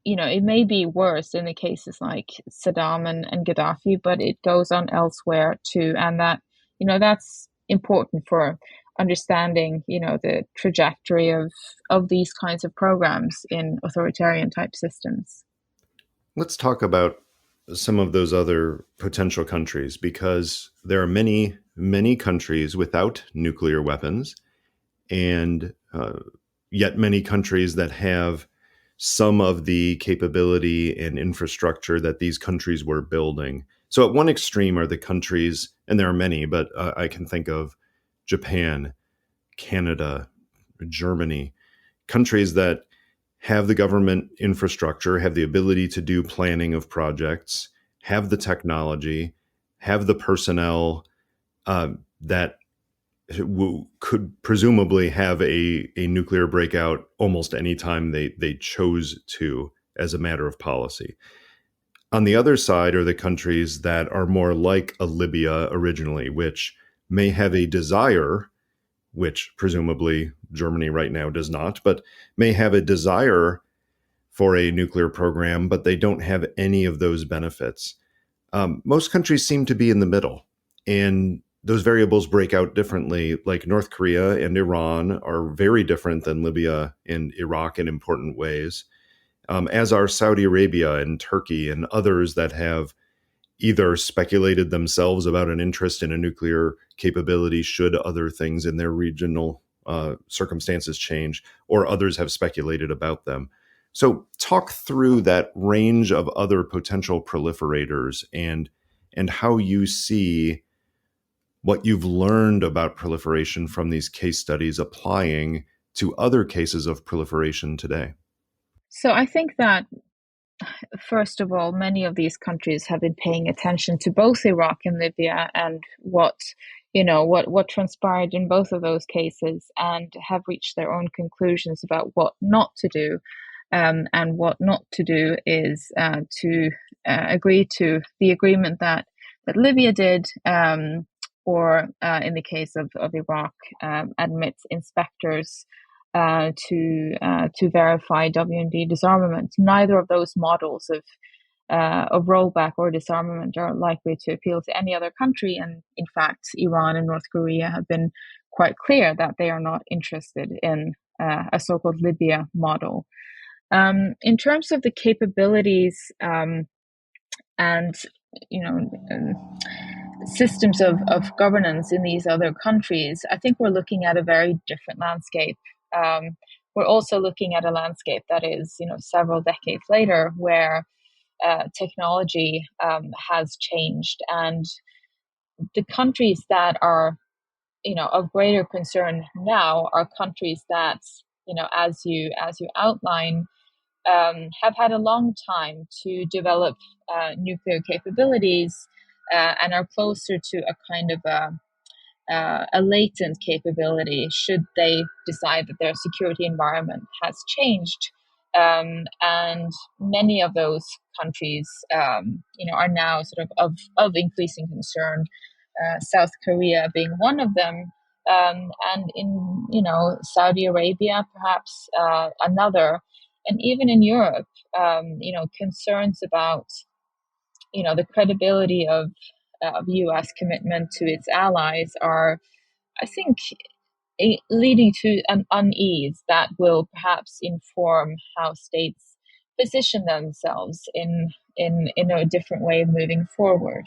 it may be worse in the cases like Saddam and Gaddafi, but it goes on elsewhere too, and that that's important for understanding, the trajectory of these kinds of programs in authoritarian type systems. Let's talk about some of those other potential countries, because there are many, many countries without nuclear weapons, and yet many countries that have some of the capability and infrastructure that these countries were building. So at one extreme are the countries, and there are many, but I can think of Japan, Canada, Germany, countries that have the government infrastructure, have the ability to do planning of projects, have the technology, have the personnel that could presumably have a nuclear breakout almost any time they chose to, as a matter of policy. On the other side are the countries that are more like a Libya originally, which may have a desire, which presumably Germany right now does not, but may have a desire for a nuclear program, but they don't have any of those benefits. Most countries seem to be in the middle, and those variables break out differently. Like North Korea and Iran are very different than Libya and Iraq in important ways, as are Saudi Arabia and Turkey and others that have either speculated themselves about an interest in a nuclear capability should other things in their regional circumstances change, or others have speculated about them. So talk through that range of other potential proliferators and how you see what you've learned about proliferation from these case studies applying to other cases of proliferation today. So I think that, first of all, many of these countries have been paying attention to both Iraq and Libya and what transpired in both of those cases, and have reached their own conclusions about what not to do. And what not to do is to agree to the agreement that Libya did, or in the case of Iraq, admits inspectors to verify WMD disarmament. Neither of those models of rollback or disarmament are likely to appeal to any other country. And in fact, Iran and North Korea have been quite clear that they are not interested in a so-called Libya model. In terms of the capabilities and systems of governance in these other countries, I think we're looking at a very different landscape. We're also looking at a landscape that is, several decades later, where technology has changed, and the countries that are, of greater concern now are countries that, as you outline, have had a long time to develop nuclear capabilities, and are closer to a kind of a latent capability should they decide that their security environment has changed. And many of those countries, are now sort of increasing concern. South Korea being one of them, and in Saudi Arabia, perhaps another, and even in Europe, concerns about the credibility of U.S. commitment to its allies are, I think, leading to an unease that will perhaps inform how states position themselves in a different way moving forward.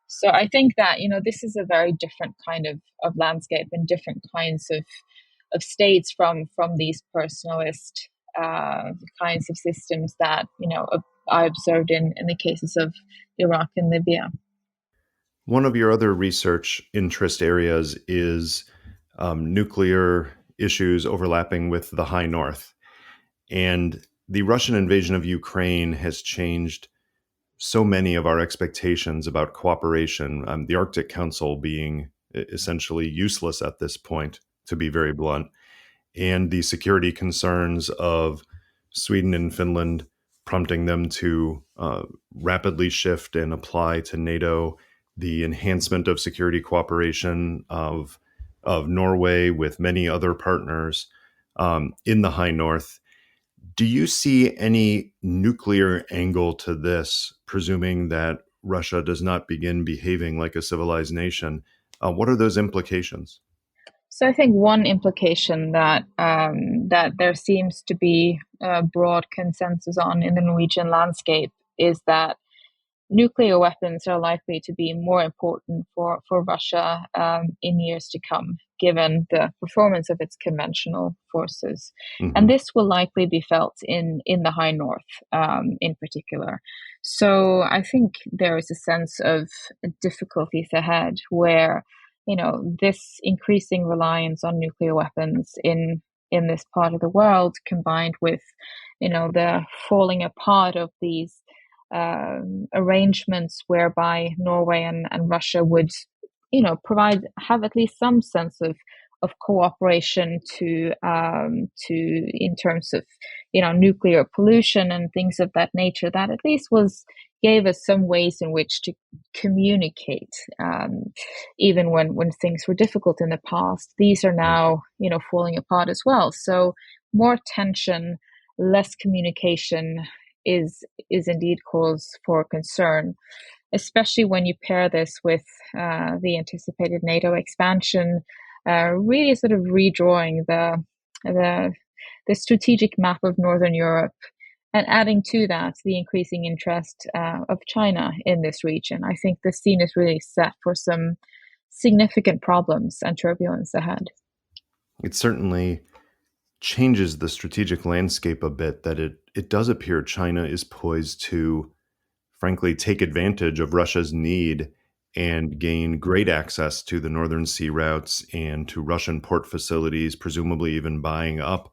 So I think that this is a very different kind of landscape and different kinds of states from these personalist kinds of systems that I observed in the cases of Iraq and Libya. One of your other research interest areas is nuclear issues overlapping with the High North. And the Russian invasion of Ukraine has changed so many of our expectations about cooperation, the Arctic Council being essentially useless at this point, to be very blunt, and the security concerns of Sweden and Finland prompting them to rapidly shift and apply to NATO, the enhancement of security cooperation of Norway with many other partners in the High North. Do you see any nuclear angle to this, presuming that Russia does not begin behaving like a civilized nation? What are those implications? So I think one implication that that there seems to be a broad consensus on in the Norwegian landscape is that nuclear weapons are likely to be more important for Russia in years to come, given the performance of its conventional forces. And Hmm. this will likely be felt in the high north in particular. So I think there is a sense of difficulties ahead where, this increasing reliance on nuclear weapons in this part of the world, combined with, the falling apart of these arrangements whereby Norway and Russia would, have at least some sense of cooperation to in terms of nuclear pollution and things of that nature. That at least was gave us some ways in which to communicate, even when things were difficult in the past. These are now falling apart as well. So more tension, less communication is indeed cause for concern, especially when you pair this with the anticipated NATO expansion, really sort of redrawing the the strategic map of Northern Europe, and adding to that the increasing interest of China in this region. I think the scene is really set for some significant problems and turbulence ahead. It certainly changes the strategic landscape a bit that it does appear China is poised to, frankly, take advantage of Russia's need and gain great access to the Northern Sea routes and to Russian port facilities, presumably even buying up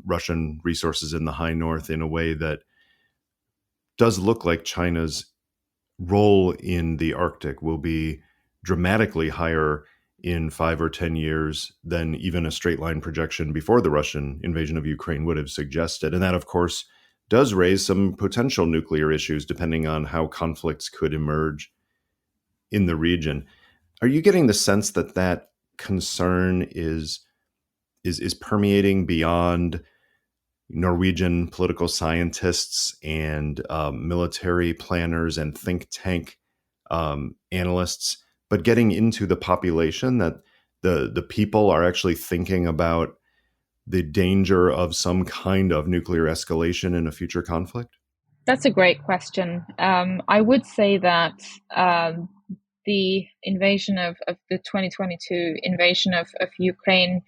Russian resources in the high north in a way that does look like China's role in the Arctic will be dramatically higher in 5 or 10 years than even a straight line projection before the Russian invasion of Ukraine would have suggested. And that, of course, does raise some potential nuclear issues depending on how conflicts could emerge in the region. Are you getting the sense that that concern is permeating beyond Norwegian political scientists and military planners and think tank analysts, but getting into the population, that the people are actually thinking about the danger of some kind of nuclear escalation in a future conflict? That's a great question. I would say that the invasion of the 2022 invasion of Ukraine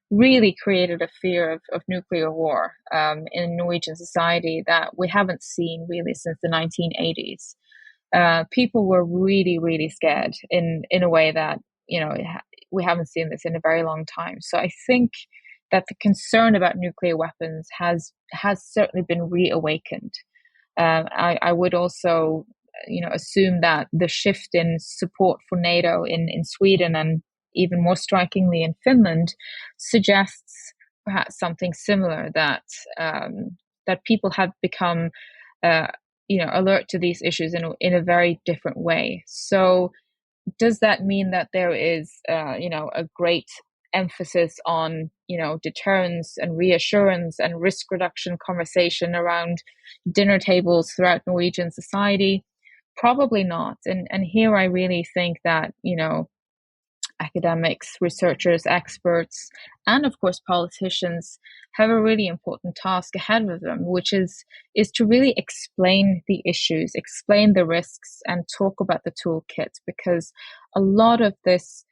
really created a fear of nuclear war in Norwegian society that we haven't seen really since the 1980s. People were really, really scared in a way that we haven't seen this in a very long time. So I think that the concern about nuclear weapons has certainly been reawakened. I would also, assume that the shift in support for NATO in Sweden, and even more strikingly in Finland, suggests perhaps something similar, that that people have become, alert to these issues in a very different way. So does that mean that there is, a great emphasis on, deterrence and reassurance and risk reduction conversation around dinner tables throughout Norwegian society? Probably not. And here I really think that, academics, researchers, experts, and of course politicians have a really important task ahead of them, which is to really explain the issues, explain the risks, and talk about the toolkit, because a lot of this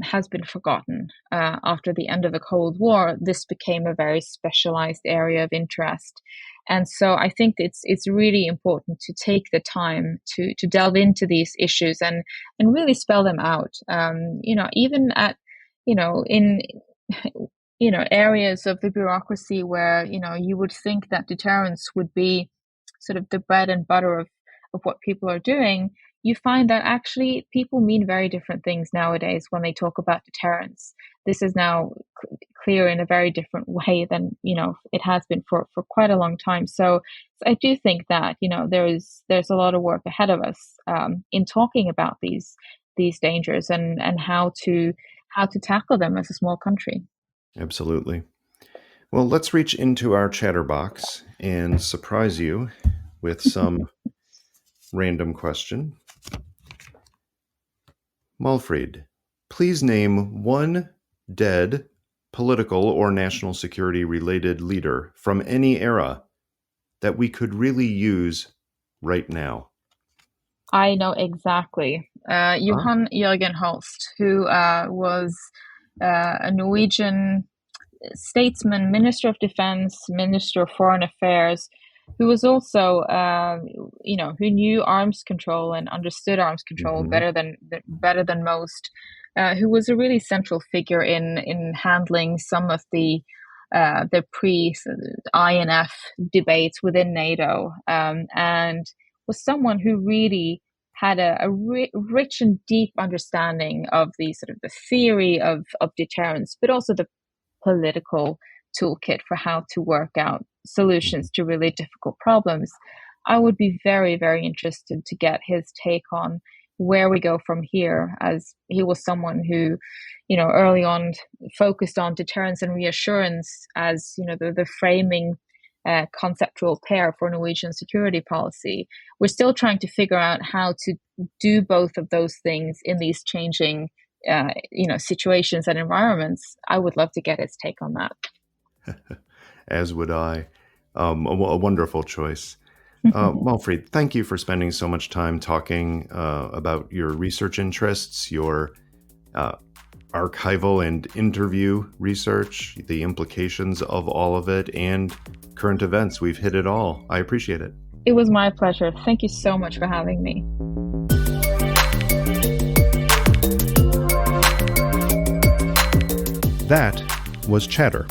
has been forgotten. After the end of the Cold War, this became a very specialized area of interest. And so I think it's really important to take the time to delve into these issues and really spell them out. Even at in areas of the bureaucracy where you would think that deterrence would be sort of the bread and butter of what people are doing. You find that actually people mean very different things nowadays when they talk about deterrence. This is now clear in a very different way than it has been for quite a long time. So I do think that there's a lot of work ahead of us in talking about these dangers and how to tackle them as a small country. Absolutely. Well, let's reach into our chatterbox and surprise you with some random question. Målfrid, please name one dead political or national security related leader from any era that we could really use right now? I know exactly. Huh? Johan Jørgen Holst, who was a Norwegian statesman, Minister of Defense, Minister of Foreign Affairs, who was also, who knew arms control and understood arms control Mm-hmm. better than most, who was a really central figure in handling some of the pre-INF debates within NATO, and was someone who really had a rich and deep understanding of the sort of the theory of deterrence, but also the political toolkit for how to work out solutions to really difficult problems. I would be very, very interested to get his take on where we go from here, as he was someone who, early on focused on deterrence and reassurance as, the framing conceptual pair for Norwegian security policy. We're still trying to figure out how to do both of those things in these changing situations and environments. I would love to get his take on that. As would I. A wonderful choice. Målfrid, thank you for spending so much time talking about your research interests, your archival and interview research, the implications of all of it, and current events. We've hit it all. I appreciate it. It was my pleasure. Thank you so much for having me. That was Chatter,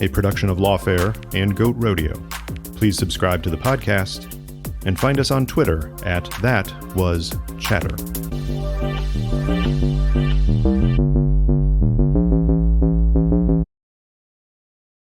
a production of Lawfare and Goat Rodeo. Please subscribe to the podcast and find us on Twitter at ThatWasChatter.